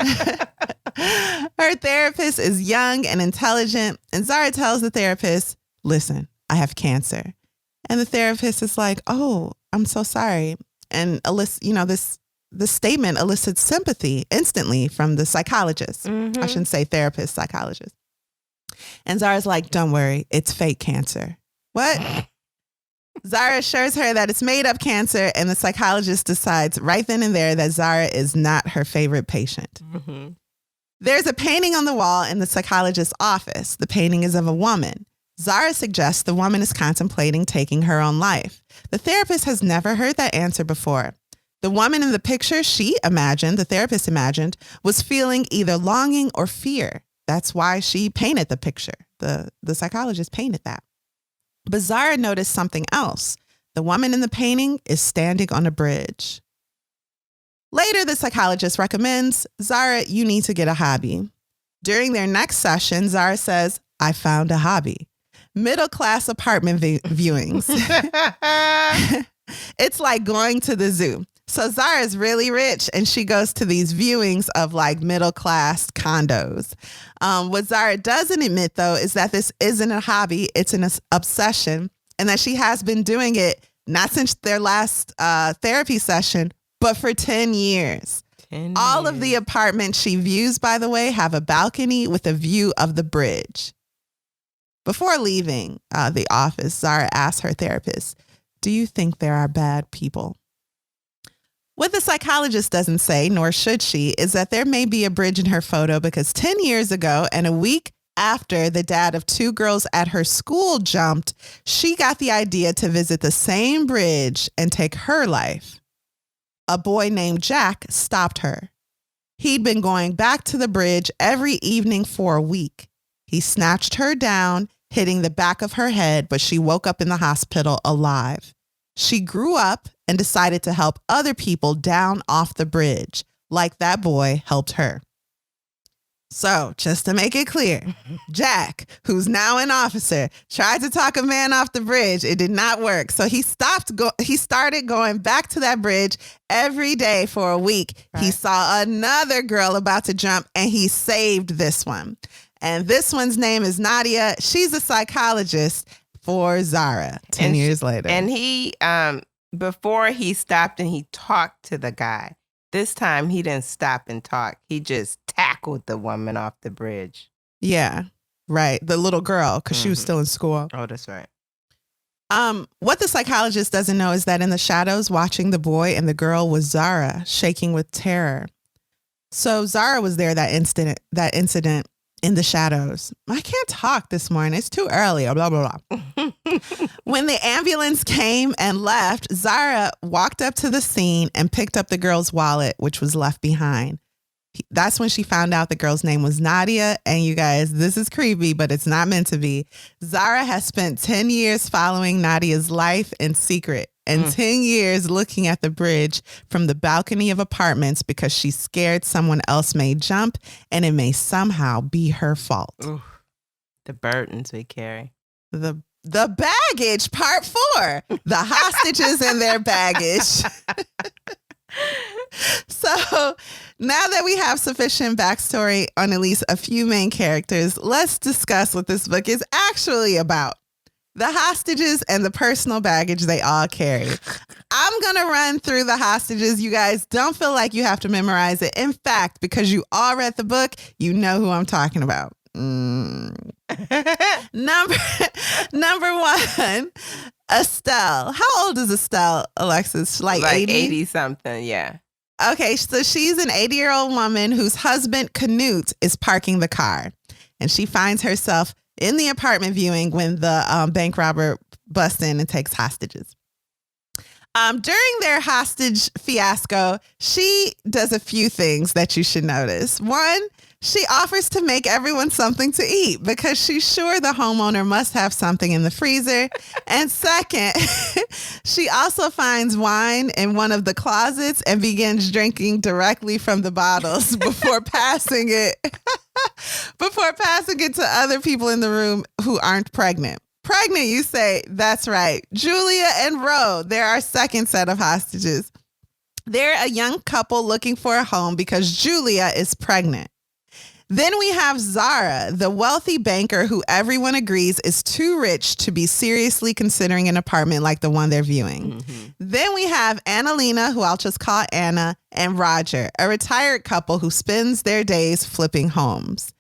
Her therapist is young and intelligent. And Zara tells the therapist, listen, I have cancer. And the therapist is like, oh, I'm so sorry. And this statement elicits sympathy instantly from the psychologist. I shouldn't say therapist, psychologist. And Zara's like, don't worry, it's fake cancer. What? Zara assures her that it's made up cancer, and the psychologist decides right then and there that Zara is not her favorite patient. There's a painting on the wall in the psychologist's office. The painting is of a woman. Zara suggests the woman is contemplating taking her own life. The therapist has never heard that answer before. The woman in the picture the therapist imagined, was feeling either longing or fear. That's why she painted the picture. The psychologist painted that. But Zara noticed something else. The woman in the painting is standing on a bridge. Later, the psychologist recommends, Zara, you need to get a hobby. During their next session, Zara says, I found a hobby. Middle-class apartment viewings. It's like going to the zoo. So Zara is really rich and she goes to these viewings of like middle-class condos. What Zara doesn't admit, though, is that this isn't a hobby. It's an obsession, and that she has been doing it not since their last therapy session, but for 10 years. All of the apartments she views, by the way, have a balcony with a view of the bridge. Before leaving the office, Zara asks her therapist, do you think there are bad people? What the psychologist doesn't say, nor should she, is that there may be a bridge in her photo because 10 years ago and a week after the dad of 2 girls at her school jumped, she got the idea to visit the same bridge and take her life. A boy named Jack stopped her. He'd been going back to the bridge every evening for a week. He snatched her down, hitting the back of her head, but she woke up in the hospital alive. She grew up and decided to help other people down off the bridge, like that boy helped her. So, just to make it clear, Jack, who's now an officer, tried to talk a man off the bridge. It did not work. So he started going back to that bridge every day for a week. Right. He saw another girl about to jump and he saved this one. And this one's name is Nadia. She's a psychologist for Zara 10 years later. And he, before he stopped and he talked to the guy, this time he didn't stop and talk. He just tackled the woman off the bridge. Yeah, right. The little girl, because she was still in school. Oh, that's right. What the psychologist doesn't know is that in the shadows, watching the boy and the girl was Zara, shaking with terror. So Zara was there that incident in the shadows. I can't talk this morning. It's too early. Blah, blah, blah. When the ambulance came and left, Zara walked up to the scene and picked up the girl's wallet, which was left behind. That's when she found out the girl's name was Nadia. And you guys, this is creepy, but it's not meant to be. Zara has spent 10 years following Nadia's life in secret and 10 years looking at the bridge from the balcony of apartments because she's scared someone else may jump and it may somehow be her fault. Ooh, the burdens we carry. The baggage, part 4. The hostages and their baggage. So now that we have sufficient backstory on at least a few main characters, let's discuss what this book is actually about. the hostages, and the personal baggage they all carry. I'm going to run through the hostages. You guys don't feel like you have to memorize it. In fact, because you all read the book, you know who I'm talking about. Number one, Estelle. How old is Estelle, Alexis? Like 80? 80 something, yeah. Okay, so she's an 80-year-old woman whose husband, Knut, is parking the car. And she finds herself in the apartment viewing when the bank robber busts in and takes hostages. During their hostage fiasco, she does a few things that you should notice. One, she offers to make everyone something to eat because she's sure the homeowner must have something in the freezer. And second, she also finds wine in one of the closets and begins drinking directly from the bottles before passing it to other people in the room who aren't pregnant. Pregnant, you say? That's right. Julia and Ro, they're our second set of hostages. They're a young couple looking for a home because Julia is pregnant. Then we have Zara, the wealthy banker who everyone agrees is too rich to be seriously considering an apartment like the one they're viewing. Mm-hmm. Then we have Annalena, who I'll just call Anna, and Roger, a retired couple who spends their days flipping homes.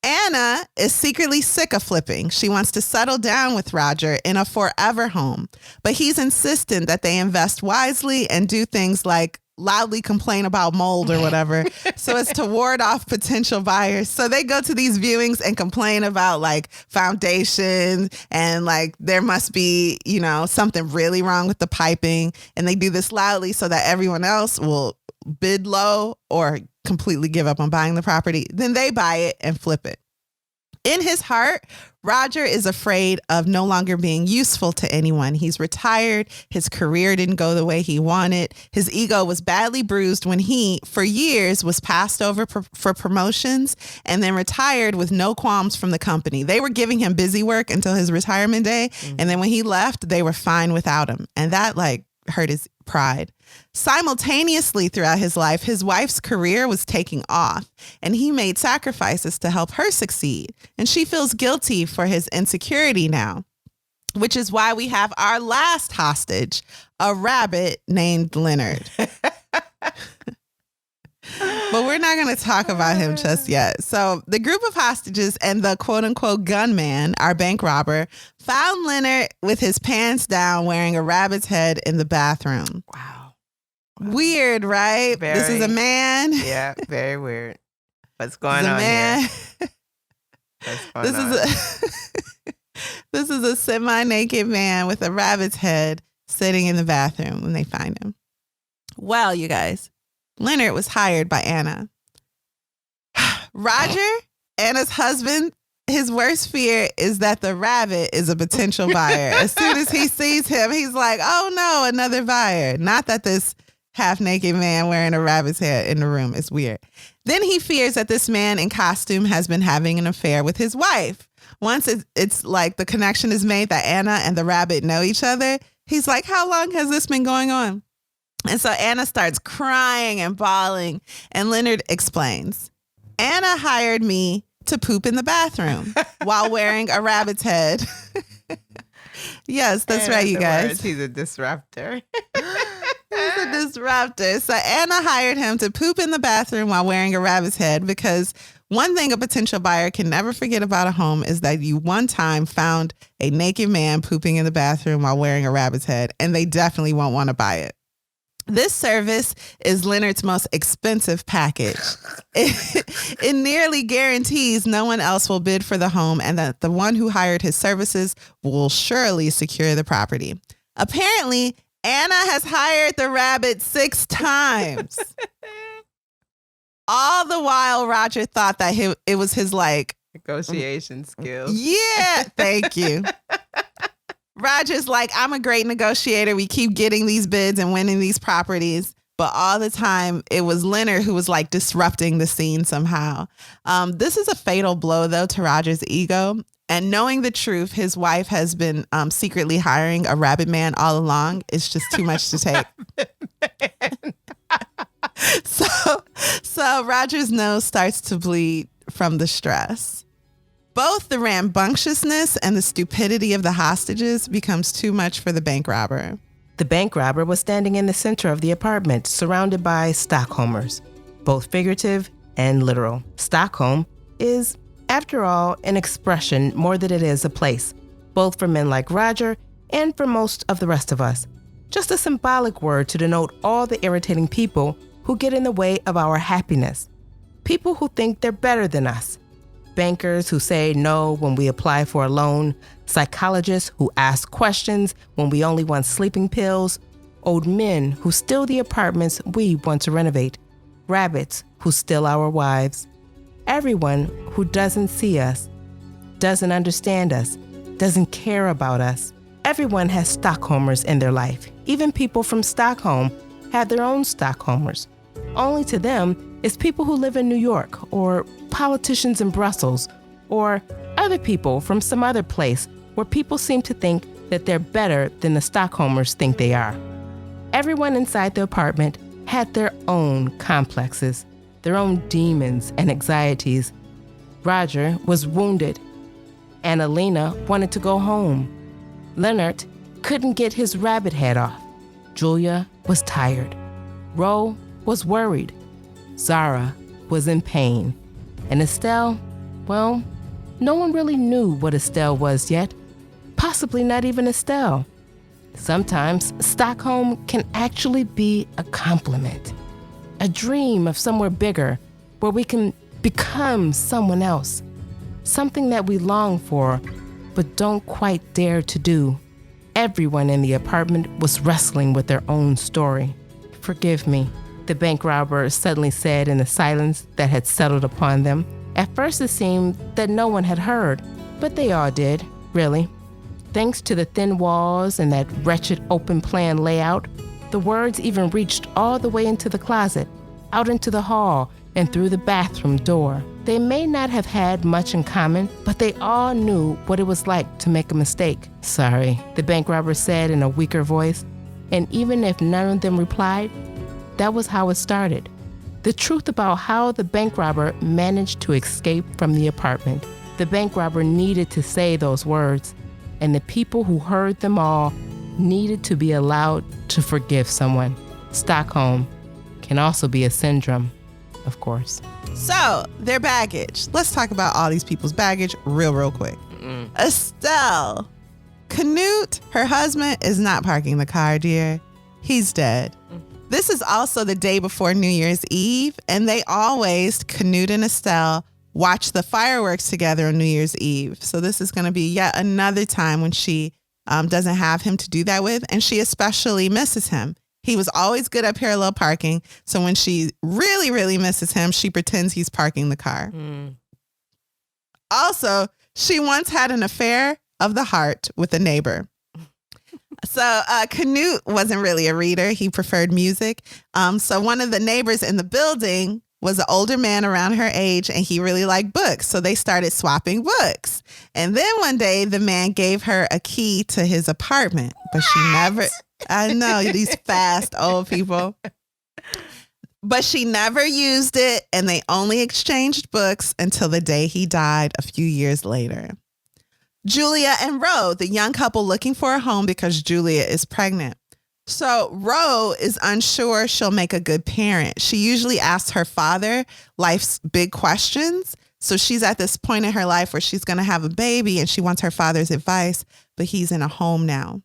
Anna is secretly sick of flipping. She wants to settle down with Roger in a forever home, but he's insistent that they invest wisely and do things like loudly complain about mold or whatever so as to ward off potential buyers. So they go to these viewings and complain about like foundation and like there must be, you know, something really wrong with the piping. And they do this loudly so that everyone else will bid low or completely give up on buying the property. Then they buy it and flip it. In his heart, Roger is afraid of no longer being useful to anyone. He's retired. His career didn't go the way he wanted. His ego was badly bruised when he, for years, was passed over for promotions and then retired with no qualms from the company. They were giving him busy work until his retirement day. Mm-hmm. And then when he left, they were fine without him. And that like hurt his pride. Simultaneously throughout his life, his wife's career was taking off and he made sacrifices to help her succeed. And she feels guilty for his insecurity now, which is why we have our last hostage, a rabbit named Leonard. But we're not going to talk about him just yet. So the group of hostages and the quote unquote gunman, our bank robber, found Leonard with his pants down wearing a rabbit's head in the bathroom. Wow. Weird, right? Very, this is a man. Yeah, very weird. What's going on here? This is a semi-naked man with a rabbit's head sitting in the bathroom when they find him. Well, you guys, Leonard was hired by Anna. Roger, Anna's husband, his worst fear is that the rabbit is a potential buyer. As soon as he sees him, he's like, oh no, another buyer. Not that this half-naked man wearing a rabbit's head in the room is weird. Then he fears that this man in costume has been having an affair with his wife. Once it's like the connection is made that Anna and the rabbit know each other, he's like, how long has this been going on? And so Anna starts crying and bawling, and Leonard explains, Anna hired me to poop in the bathroom while wearing a rabbit's head. Yes, that's right, you guys. He's a disruptor. He's a disruptor. So Anna hired him to poop in the bathroom while wearing a rabbit's head because one thing a potential buyer can never forget about a home is that you one time found a naked man pooping in the bathroom while wearing a rabbit's head, and they definitely won't want to buy it. This service is Leonard's most expensive package. It nearly guarantees no one else will bid for the home and that the one who hired his services will surely secure the property. Apparently, Anna has hired the rabbit 6 times. All the while, Roger thought that it was his like negotiation skills. Yeah, thank you. Roger's like, I'm a great negotiator. We keep getting these bids and winning these properties. But all the time, it was Leonard who was like disrupting the scene somehow. This is a fatal blow, though, to Roger's ego. And knowing the truth, his wife has been secretly hiring a rabbit man all along. It's just too much to take. So Roger's nose starts to bleed from the stress. Both the rambunctiousness and the stupidity of the hostages becomes too much for the bank robber. The bank robber was standing in the center of the apartment, surrounded by Stockholmers, both figurative and literal. Stockholm is, after all, an expression more than it is a place, both for men like Roger and for most of the rest of us. Just a symbolic word to denote all the irritating people who get in the way of our happiness. People who think they're better than us. Bankers who say no when we apply for a loan, psychologists who ask questions when we only want sleeping pills, old men who steal the apartments we want to renovate, rabbits who steal our wives. Everyone who doesn't see us, doesn't understand us, doesn't care about us. Everyone has Stockholmers in their life. Even people from Stockholm have their own Stockholmers. Only to them is people who live in New York, or politicians in Brussels, or other people from some other place where people seem to think that they're better than the Stockholmers think they are. Everyone inside the apartment had their own complexes, their own demons and anxieties. Roger was wounded. Annalena wanted to go home. Leonard couldn't get his rabbit head off. Julia was tired. Ro was worried. Zara was in pain. And Estelle, well, no one really knew what Estelle was yet. Possibly not even Estelle. Sometimes Stockholm can actually be a compliment. A dream of somewhere bigger where we can become someone else. Something that we long for, but don't quite dare to do. Everyone in the apartment was wrestling with their own story. Forgive me, the bank robber suddenly said in the silence that had settled upon them. At first it seemed that no one had heard, but they all did, really. Thanks to the thin walls and that wretched open plan layout, the words even reached all the way into the closet, out into the hall, and through the bathroom door. They may not have had much in common, but they all knew what it was like to make a mistake. Sorry, the bank robber said in a weaker voice, and even if none of them replied, that was how it started. The truth about how the bank robber managed to escape from the apartment. The bank robber needed to say those words, and the people who heard them all needed to be allowed to forgive someone. Stockholm can also be a syndrome, of course. So, their baggage. Let's talk about all these people's baggage real quick. Estelle. Canute, her husband, is not parking the car, dear. He's dead. This is also the day before New Year's Eve, and they always, Canute and Estelle, watch the fireworks together on New Year's Eve. So this is going to be yet another time when she doesn't have him to do that with, and she especially misses him. He was always good at parallel parking, so when she really misses him, she pretends he's parking the car. Also, she once had an affair of the heart with a neighbor. So Canute wasn't really a reader. He preferred music. So one of the neighbors in the building was an older man around her age, and he really liked books. So they started swapping books. And then one day, the man gave her a key to his apartment, but she never... I know, these fast old people. But she never used it, and they only exchanged books until the day he died a few years later. Julia and Ro, the young couple looking for a home because Julia is pregnant. So Ro is unsure she'll make a good parent. She usually asks her father life's big questions. So she's at this point in her life where she's going to have a baby, and she wants her father's advice, but he's in a home now.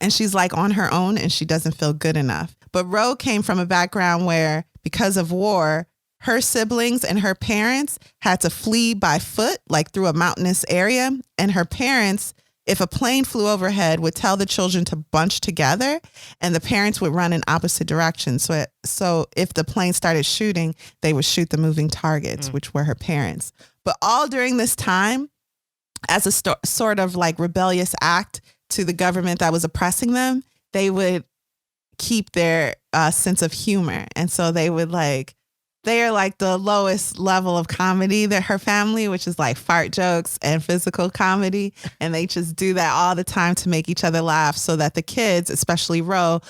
And she's like on her own, and she doesn't feel good enough. But Ro came from a background where, because of war, her siblings and her parents had to flee by foot, like through a mountainous area. And her parents, if a plane flew overhead, would tell the children to bunch together, and the parents would run in opposite directions. So if the plane started shooting, they would shoot the moving targets, which were her parents. But all during this time, as a sort of like rebellious act to the government that was oppressing them, they would keep their sense of humor. And so they are like the lowest level of comedy, that her family, which is like fart jokes and physical comedy. And they just do that all the time to make each other laugh, so that the kids, especially Ro,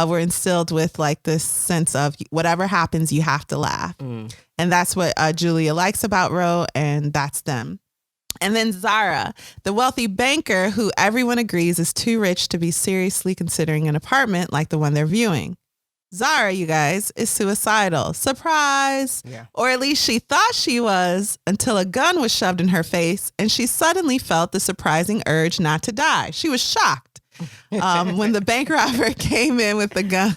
were instilled with like this sense of whatever happens, you have to laugh. And that's what Julia likes about Ro, and that's them. And then Zara, the wealthy banker who everyone agrees is too rich to be seriously considering an apartment like the one they're viewing. Zara, you guys, is suicidal. Surprise! Yeah. Or at least she thought she was until a gun was shoved in her face and she suddenly felt the surprising urge not to die. She was shocked when the bank robber came in with the gun.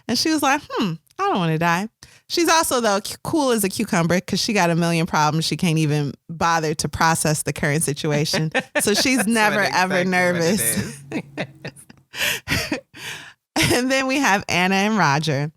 And she was like, I don't want to die. She's also, though, cool as a cucumber because she got a million problems. She can't even bother to process the current situation. So she's never, ever nervous. And then we have Anna and Roger.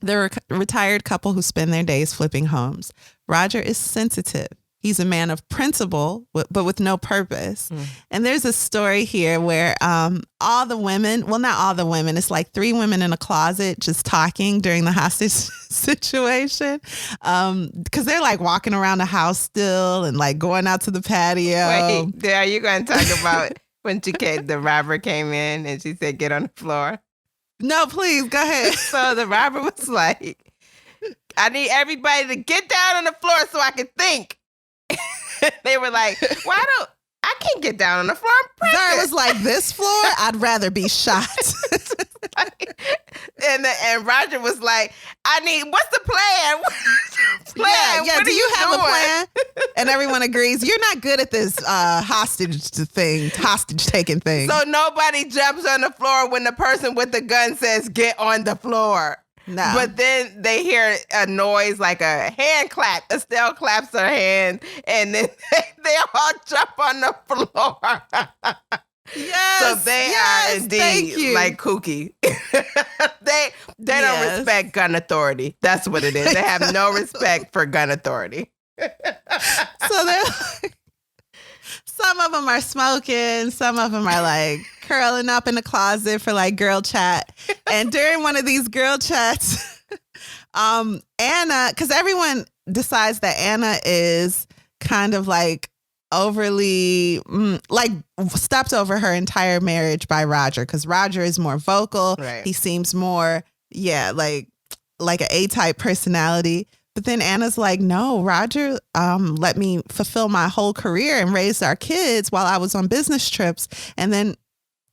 They're a retired couple who spend their days flipping homes. Roger is sensitive. He's a man of principle, but with no purpose. And there's a story here where all the women, well, not all the women, it's like 3 women in a closet just talking during the hostage situation. Because they're like walking around the house still and like going out to the patio. Wait, are you going to talk about when the robber came in and she said, get on the floor? No, please, go ahead. So the robber was like, I need everybody to get down on the floor so I can think. They were like, I can't get down on the floor. Zara was like, this floor, I'd rather be shot. And Roger was like, what's the plan? Yeah, What do are you have doing? a plan? And everyone agrees, you're not good at this hostage taking thing. So nobody jumps on the floor when the person with the gun says, get on the floor. No. But then they hear a noise like a hand clap. Estelle claps her hand, and then they all jump on the floor. Yes. So they are indeed like kooky. They don't respect gun authority. That's what it is. They have no respect for gun authority. So they're like, some of them are smoking, some of them are like curling up in the closet for like girl chat. And during one of these girl chats, Anna, because everyone decides that Anna is kind of like overly like stepped over her entire marriage by Roger, because Roger is more vocal. Right. He seems more, like an A-type personality. But then Anna's like, no, Roger let me fulfill my whole career and raise our kids while I was on business trips. And then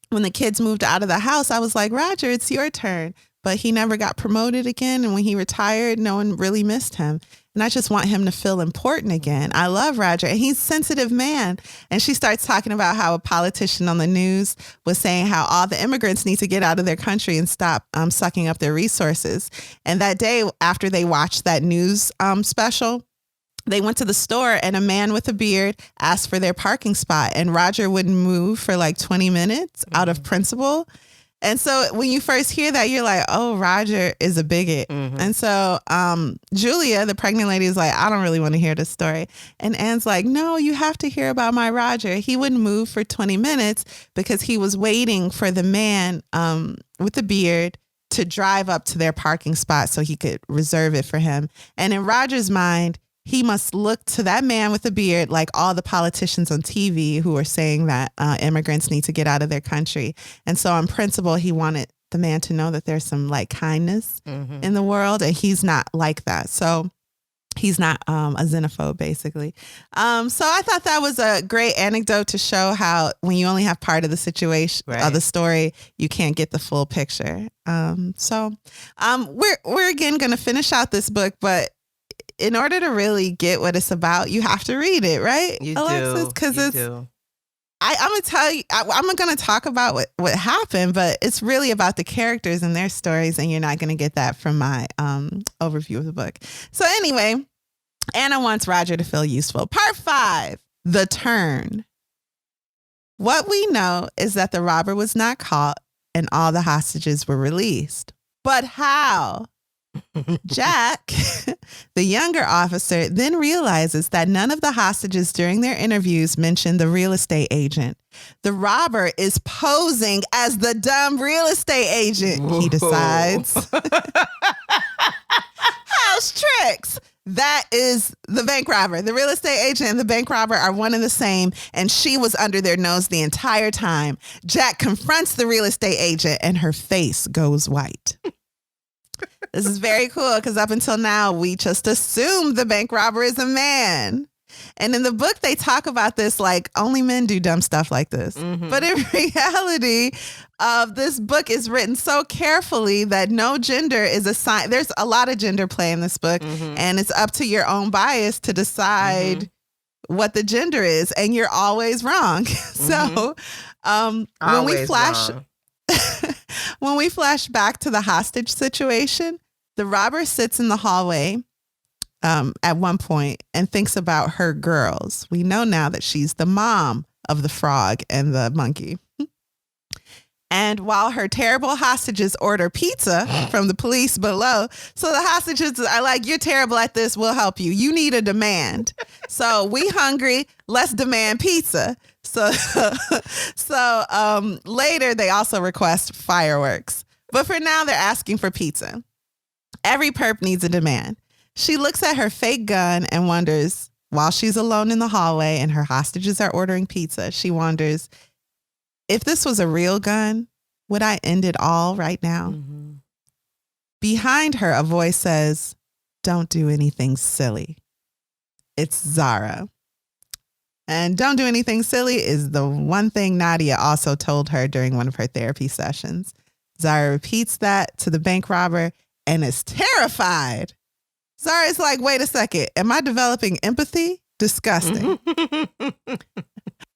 when the kids moved out of the house, I was like, Roger, it's your turn. But he never got promoted again. And when he retired, no one really missed him. And I just want him to feel important again. I love Roger. And he's a sensitive man. And she starts talking about how a politician on the news was saying how all the immigrants need to get out of their country and stop sucking up their resources. And that day, after they watched that news special, they went to the store and a man with a beard asked for their parking spot. And Roger wouldn't move for like 20 minutes out of principle. And so when you first hear that, you're like, oh, Roger is a bigot. And so Julia, the pregnant lady, is like, I don't really want to hear this story. And Anne's like, no, you have to hear about my Roger. He wouldn't move for 20 minutes because he was waiting for the man with the beard to drive up to their parking spot so he could reserve it for him. And in Roger's mind, he must look to that man with the beard like all the politicians on TV who are saying that immigrants need to get out of their country. And so on principle, he wanted the man to know that there's some like kindness in the world, and he's not like that. So he's not a xenophobe, basically. So I thought that was a great anecdote to show how when you only have part of the situation of the story, you can't get the full picture. So we're again going to finish out this book, but in order to really get what it's about, you have to read it, right, You Alexis? do. Because You it's. do. I'm gonna tell you. I'm gonna talk about what happened, but it's really about the characters and their stories, and you're not gonna get that from my overview of the book. So anyway, Anna wants Roger to feel useful. Part 5: The Turn. What we know is that the robber was not caught, and all the hostages were released. But how? Jack, the younger officer, then realizes that none of the hostages during their interviews mentioned the real estate agent. The robber is posing as the dumb real estate agent, he decides. House tricks. That is the bank robber. The real estate agent and the bank robber are one and the same, and she was under their nose the entire time. Jack confronts the real estate agent, and her face goes white. This is very cool because up until now, we just assumed the bank robber is a man. And in the book, they talk about this like only men do dumb stuff like this. Mm-hmm. But in reality, this book is written so carefully that no gender is assigned. There's a lot of gender play in this book, and it's up to your own bias to decide what the gender is, and you're always wrong. So when we flash back to the hostage situation, the robber sits in the hallway at one point and thinks about her girls. We know now that she's the mom of the frog and the monkey. And while her terrible hostages order pizza from the police below, so the hostages are like, you're terrible at this, we'll help you. You need a demand. So we hungry, let's demand pizza. So later they also request fireworks. But for now, they're asking for pizza. Every perp needs a demand. She looks at her fake gun and wonders, while she's alone in the hallway and her hostages are ordering pizza, she wonders, if this was a real gun, would I end it all right now? Mm-hmm. Behind her, a voice says, don't do anything silly. It's Zara. And don't do anything silly is the one thing Nadia also told her during one of her therapy sessions. Zara repeats that to the bank robber and is terrified. Zara is like, wait a second, am I developing empathy? Disgusting.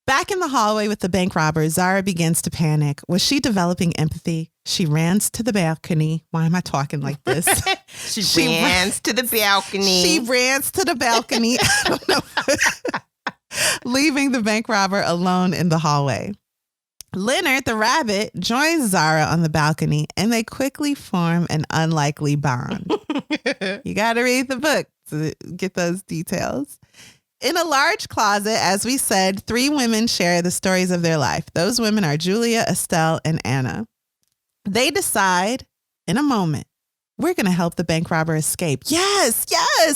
Back in the hallway with the bank robber, Zara begins to panic. Was she developing empathy? She runs to the balcony. Why am I talking like this? She runs to the balcony. She runs to the balcony. I don't know. Leaving the bank robber alone in the hallway. Leonard, the rabbit, joins Zara on the balcony, and they quickly form an unlikely bond. You got to read the book to get those details. In a large closet, as we said, 3 women share the stories of their life. Those women are Julia, Estelle, and Anna. They decide in a moment, we're going to help the bank robber escape. Yes,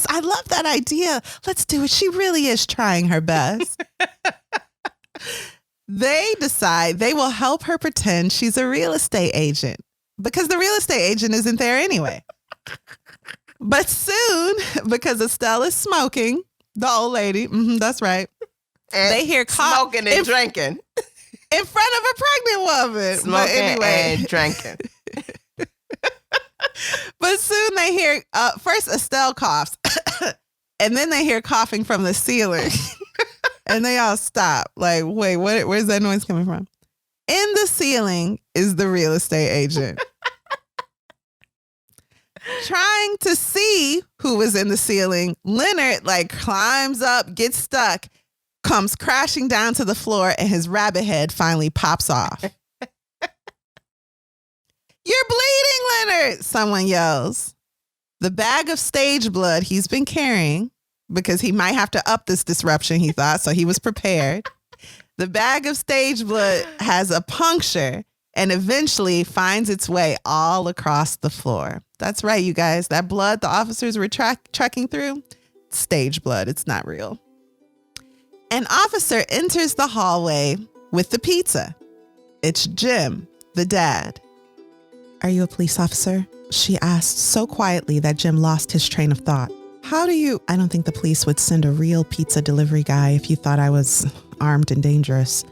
I love that idea. Let's do it. She really is trying her best. They decide they will help her pretend she's a real estate agent because the real estate agent isn't there anyway. But soon, because Estelle is smoking, the old lady, that's right. And they hear smoking and drinking in front of a pregnant woman. Smoking and drinking. But soon they hear first Estelle coughs, and then they hear coughing from the ceiling, and they all stop. Like, wait, where's that noise coming from? In the ceiling is the real estate agent. Trying to see who was in the ceiling, Leonard climbs up, gets stuck, comes crashing down to the floor, and his rabbit head finally pops off. You're bleeding, Leonard, someone yells. The bag of stage blood he's been carrying, because he might have to up this disruption, he thought, so he was prepared. The bag of stage blood has a puncture and eventually finds its way all across the floor. That's right, you guys. That blood the officers were trekking through, stage blood. It's not real. An officer enters the hallway with the pizza. It's Jim, the dad. Are you a police officer? She asked so quietly that Jim lost his train of thought. How do you... I don't think the police would send a real pizza delivery guy if you thought I was armed and dangerous.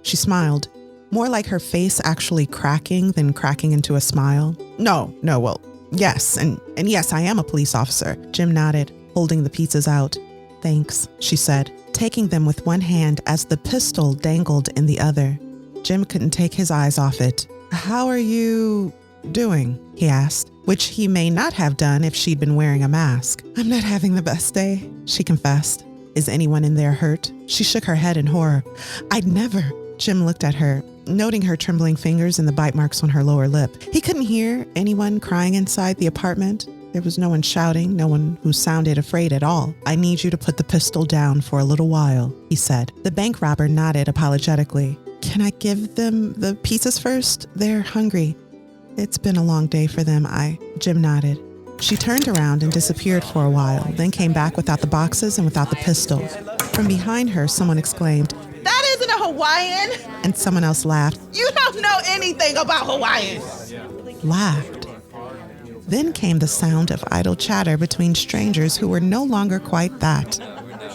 She smiled, more like her face actually cracking than cracking into a smile. No, well, yes, and yes, I am a police officer. Jim nodded, holding the pizzas out. Thanks, she said, taking them with one hand as the pistol dangled in the other. Jim couldn't take his eyes off it. How are you doing? He asked, which he may not have done if she'd been wearing a mask. I'm not having the best day, she confessed. Is anyone in there hurt? She shook her head in horror. I'd never. Jim looked at her, noting her trembling fingers and the bite marks on her lower lip. He couldn't hear anyone crying inside the apartment. There was no one shouting, no one who sounded afraid at all. I need you to put the pistol down for a little while, he said. The bank robber nodded apologetically. Can I give them the pizzas first? They're hungry. It's been a long day for them. Jim nodded. She turned around and disappeared for a while, then came back without the boxes and without the pistol. From behind her, someone exclaimed, "That isn't a Hawaiian!" And someone else laughed. You don't know anything about Hawaiians! Laughed. Then came the sound of idle chatter between strangers who were no longer quite that.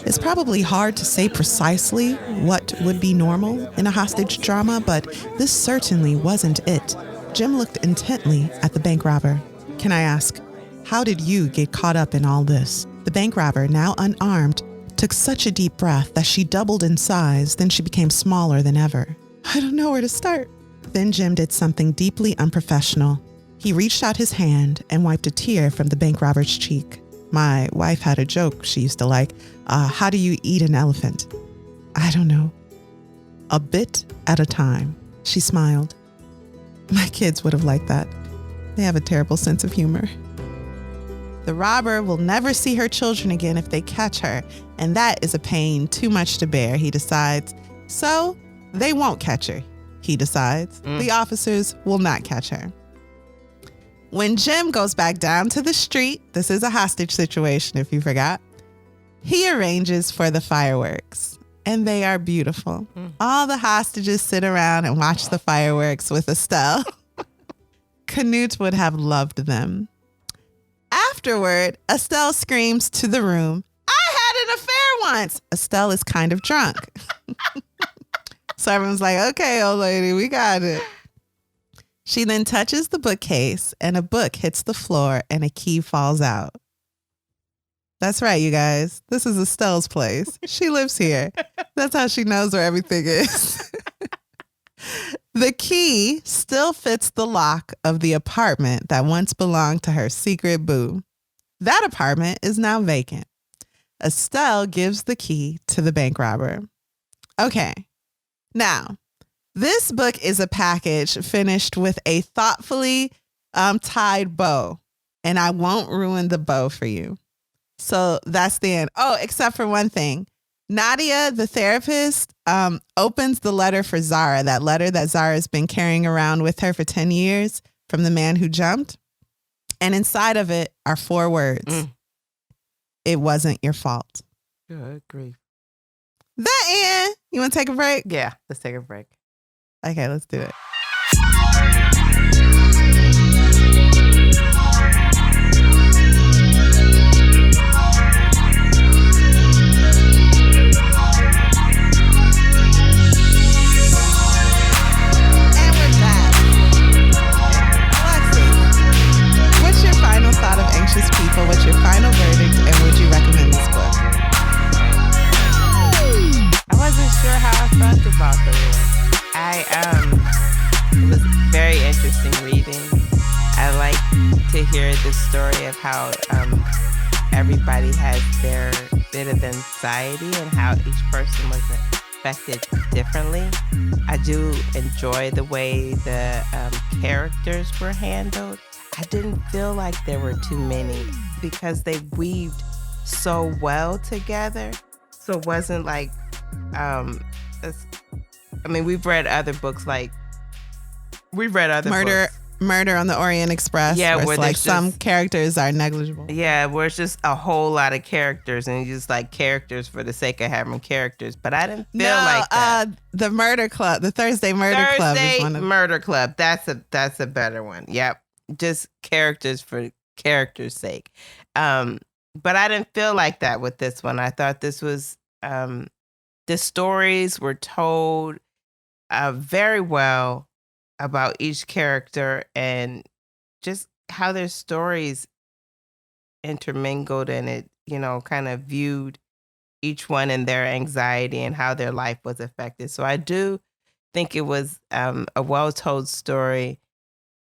It's probably hard to say precisely what would be normal in a hostage drama, but this certainly wasn't it. Jim looked intently at the bank robber. Can I ask, how did you get caught up in all this? The bank robber, now unarmed, took such a deep breath that she doubled in size, then she became smaller than ever. I don't know where to start. Then Jim did something deeply unprofessional. He reached out his hand and wiped a tear from the bank robber's cheek. My wife had a joke she used to like. How do you eat an elephant? I don't know. A bit at a time. She smiled. My kids would have liked that. They have a terrible sense of humor. The robber will never see her children again if they catch her, and that is a pain too much to bear, he decides. So they won't catch her, he decides. The officers will not catch her. When Jim goes back down to the street, this is a hostage situation if you forgot, he arranges for the fireworks, and they are beautiful. All the hostages sit around and watch the fireworks with Estelle. Canute would have loved them. Afterward, Estelle screams to the room, I had an affair once. Estelle is kind of drunk. So everyone's like, okay, old lady, we got it. She then touches the bookcase and a book hits the floor and a key falls out. That's right, you guys. This is Estelle's place. She lives here. That's how she knows where everything is. The key still fits the lock of the apartment that once belonged to her secret boo. That apartment is now vacant. Estelle gives the key to the bank robber. Okay, now, this book is a package finished with a thoughtfully tied bow, and I won't ruin the bow for you. So that's the end. Oh, except for one thing. Nadia, the therapist, opens the letter for Zara, that letter that Zara has been carrying around with her for 10 years from the man who jumped. And inside of it are 4 words. It wasn't your fault. Good grief. That end. You want to take a break? Yeah, let's take a break. Okay, let's do it. Thought of anxious people. What's your final verdict, and would you recommend this book? I wasn't sure how I felt about the book. It was very interesting reading. I like to hear the story of how everybody has their bit of anxiety and how each person was affected differently. I do enjoy the way the characters were handled. I didn't feel like there were too many because they weaved so well together. So it wasn't like, we've read other books Murder on the Orient Express. Yeah, where it's like some characters are negligible. Yeah, where it's just a whole lot of characters and you just like characters for the sake of having characters. But I didn't feel like that. The Murder Club, the Thursday Murder Club is one of them. Murder Club. That's a better one. Yep. Just characters for character's sake. But I didn't feel like that with this one. I thought this was, the stories were told very well about each character and just how their stories intermingled and it, kind of viewed each one and their anxiety and how their life was affected. So I do think it was a well-told story.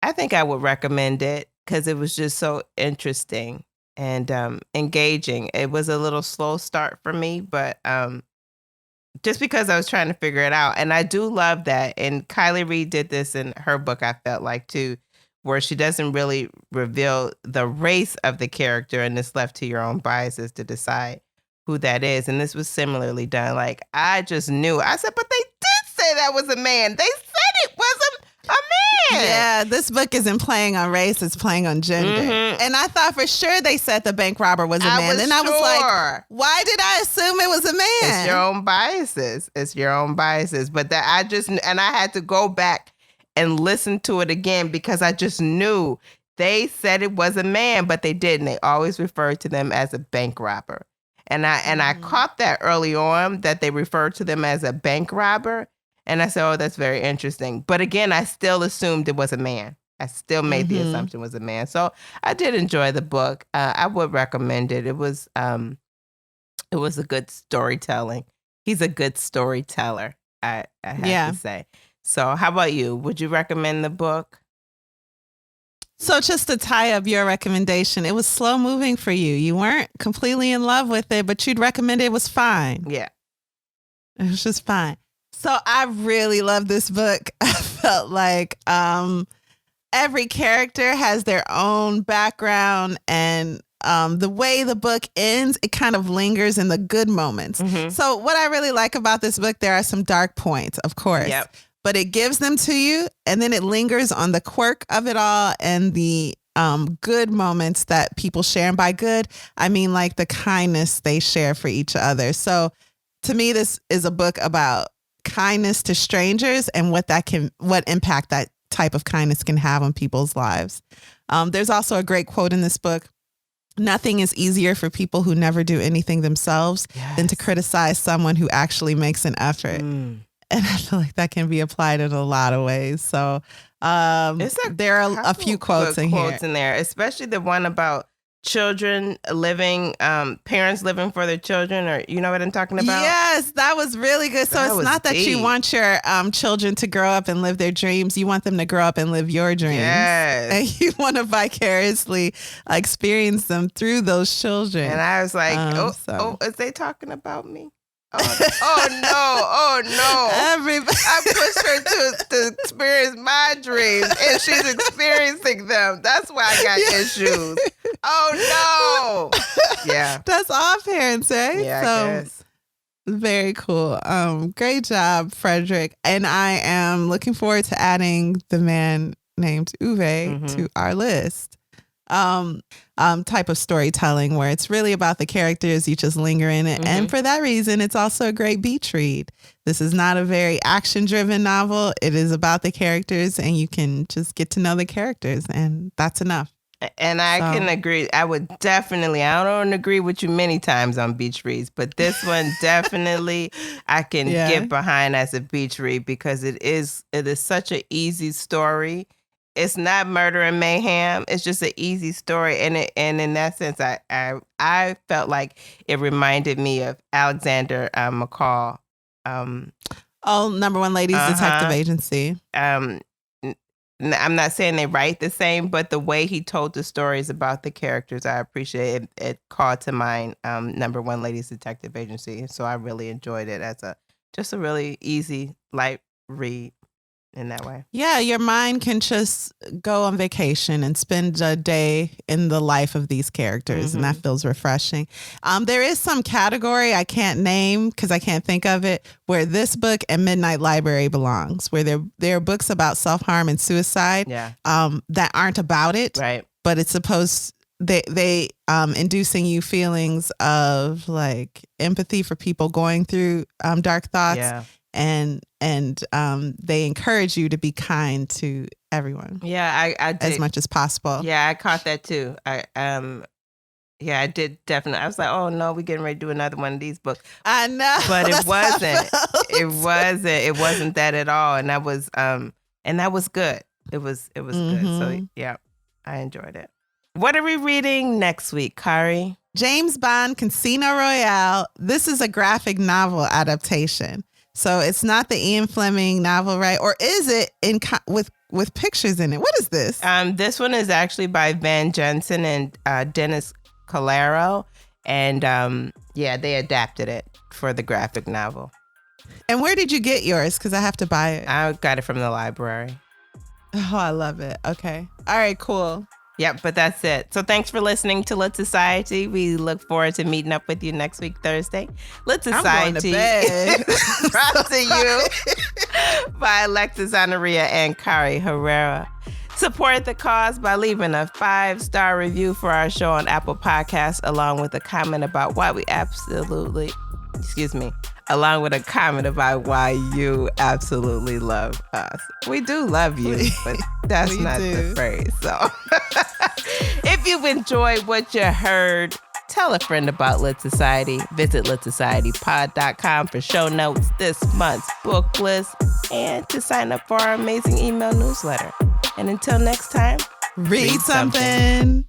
I think I would recommend it because it was just so interesting and engaging. It was a little slow start for me, but just because I was trying to figure it out. And I do love that. And Kylie Reid did this in her book, I felt like, too, where she doesn't really reveal the race of the character and it's left to your own biases to decide who that is. And this was similarly done. Like, I just knew. I said, but they did say that was a man. They said it was a man. Yeah, this book isn't playing on race, it's playing on gender. Mm-hmm. And I thought for sure they said the bank robber was a man. And I was like, why did I assume it was a man? It's your own biases. It's your own biases. But that I had to go back and listen to it again because I just knew they said it was a man, but they didn't. They always referred to them as a bank robber. And I caught that early on, that they referred to them as a bank robber. And I said, oh, that's very interesting. But again, I still assumed it was a man. I still made the assumption it was a man. So I did enjoy the book. I would recommend it. It was a good storytelling. He's a good storyteller, I have to say. So how about you? Would you recommend the book? So just to tie up your recommendation, it was slow moving for you. You weren't completely in love with it, but you'd recommend it was fine. Yeah. It was just fine. So I really love this book. I felt like every character has their own background, and the way the book ends, it kind of lingers in the good moments. So what I really like about this book, there are some dark points, of course. Yep. But it gives them to you, and then it lingers on the quirk of it all and the good moments that people share. And by good, I mean like the kindness they share for each other. So to me, this is a book about kindness to strangers and what impact that type of kindness can have on people's lives. There's also a great quote in this book. Nothing is easier for people who never do anything themselves than to criticize someone who actually makes an effort. And I feel like that can be applied in a lot of ways. So there are a few quotes in there, especially the one about children living, parents living for their children, or you know what I'm talking about? Yes, that was really good. So it's not that you want your children to grow up and live their dreams. You want them to grow up and live your dreams. Yes. And you want to vicariously experience them through those children. And I was like, is they talking about me? Oh no. Everybody. I pushed her to experience my dreams, and she's experiencing them. That's why I got issues. Oh no. Yeah. That's all parents, right? Yeah, so, I guess. Very cool. Great job, Fredrik. And I am looking forward to adding the man named Uwe to our list. Type of storytelling where it's really about the characters, you just linger in it. And for that reason, it's also a great beach read. This is not a very action-driven novel. It is about the characters, and you can just get to know the characters, and that's enough. And I can agree. I would definitely, I don't agree with you many times on beach reads, but this one definitely I can get behind as a beach read, because it is such an easy story. It's not murder and mayhem. It's just an easy story, and in that sense, I felt like it reminded me of Alexander McCall. Number One Ladies Detective Agency. I'm not saying they write the same, but the way he told the stories about the characters, I appreciate it. It called to mind Number One Ladies Detective Agency, so I really enjoyed it as just a really easy, light read. In that way. Yeah, your mind can just go on vacation and spend a day in the life of these characters, and that feels refreshing. There is some category I can't name because I can't think of it, where this book and Midnight Library belongs, where there are books about self-harm and suicide that aren't about it, right? But it's supposed they inducing you feelings of like empathy for people going through dark thoughts. Yeah. And they encourage you to be kind to everyone. Yeah, I did. As much as possible. Yeah, I caught that too. I did definitely. I was like, oh no, we're getting ready to do another one of these books. I know, but it wasn't. It wasn't that at all. And that was good. It was good. So yeah, I enjoyed it. What are we reading next week, Kari? James Bond Casino Royale. This is a graphic novel adaptation. So it's not the Ian Fleming novel, right? Or is it with pictures in it? What is this? This one is actually by Van Jensen and Dennis Calero. And they adapted it for the graphic novel. And where did you get yours? Because I have to buy it. I got it from the library. Oh, I love it. Okay. All right, cool. Yep, but that's it. So thanks for listening to Lit Society. We look forward to meeting up with you next week, Thursday. Lit Society brought to you by Alexis Honoria and Kari Herrera. Support the cause by leaving a 5-star review for our show on Apple Podcasts, along with a comment about why you absolutely love us. We do love you, but that's not the phrase. So if you've enjoyed what you heard, Tell a friend about Lit Society. Visit litsocietypod.com for show notes, this month's book list, and to sign up for our amazing email newsletter. And until next time, read something.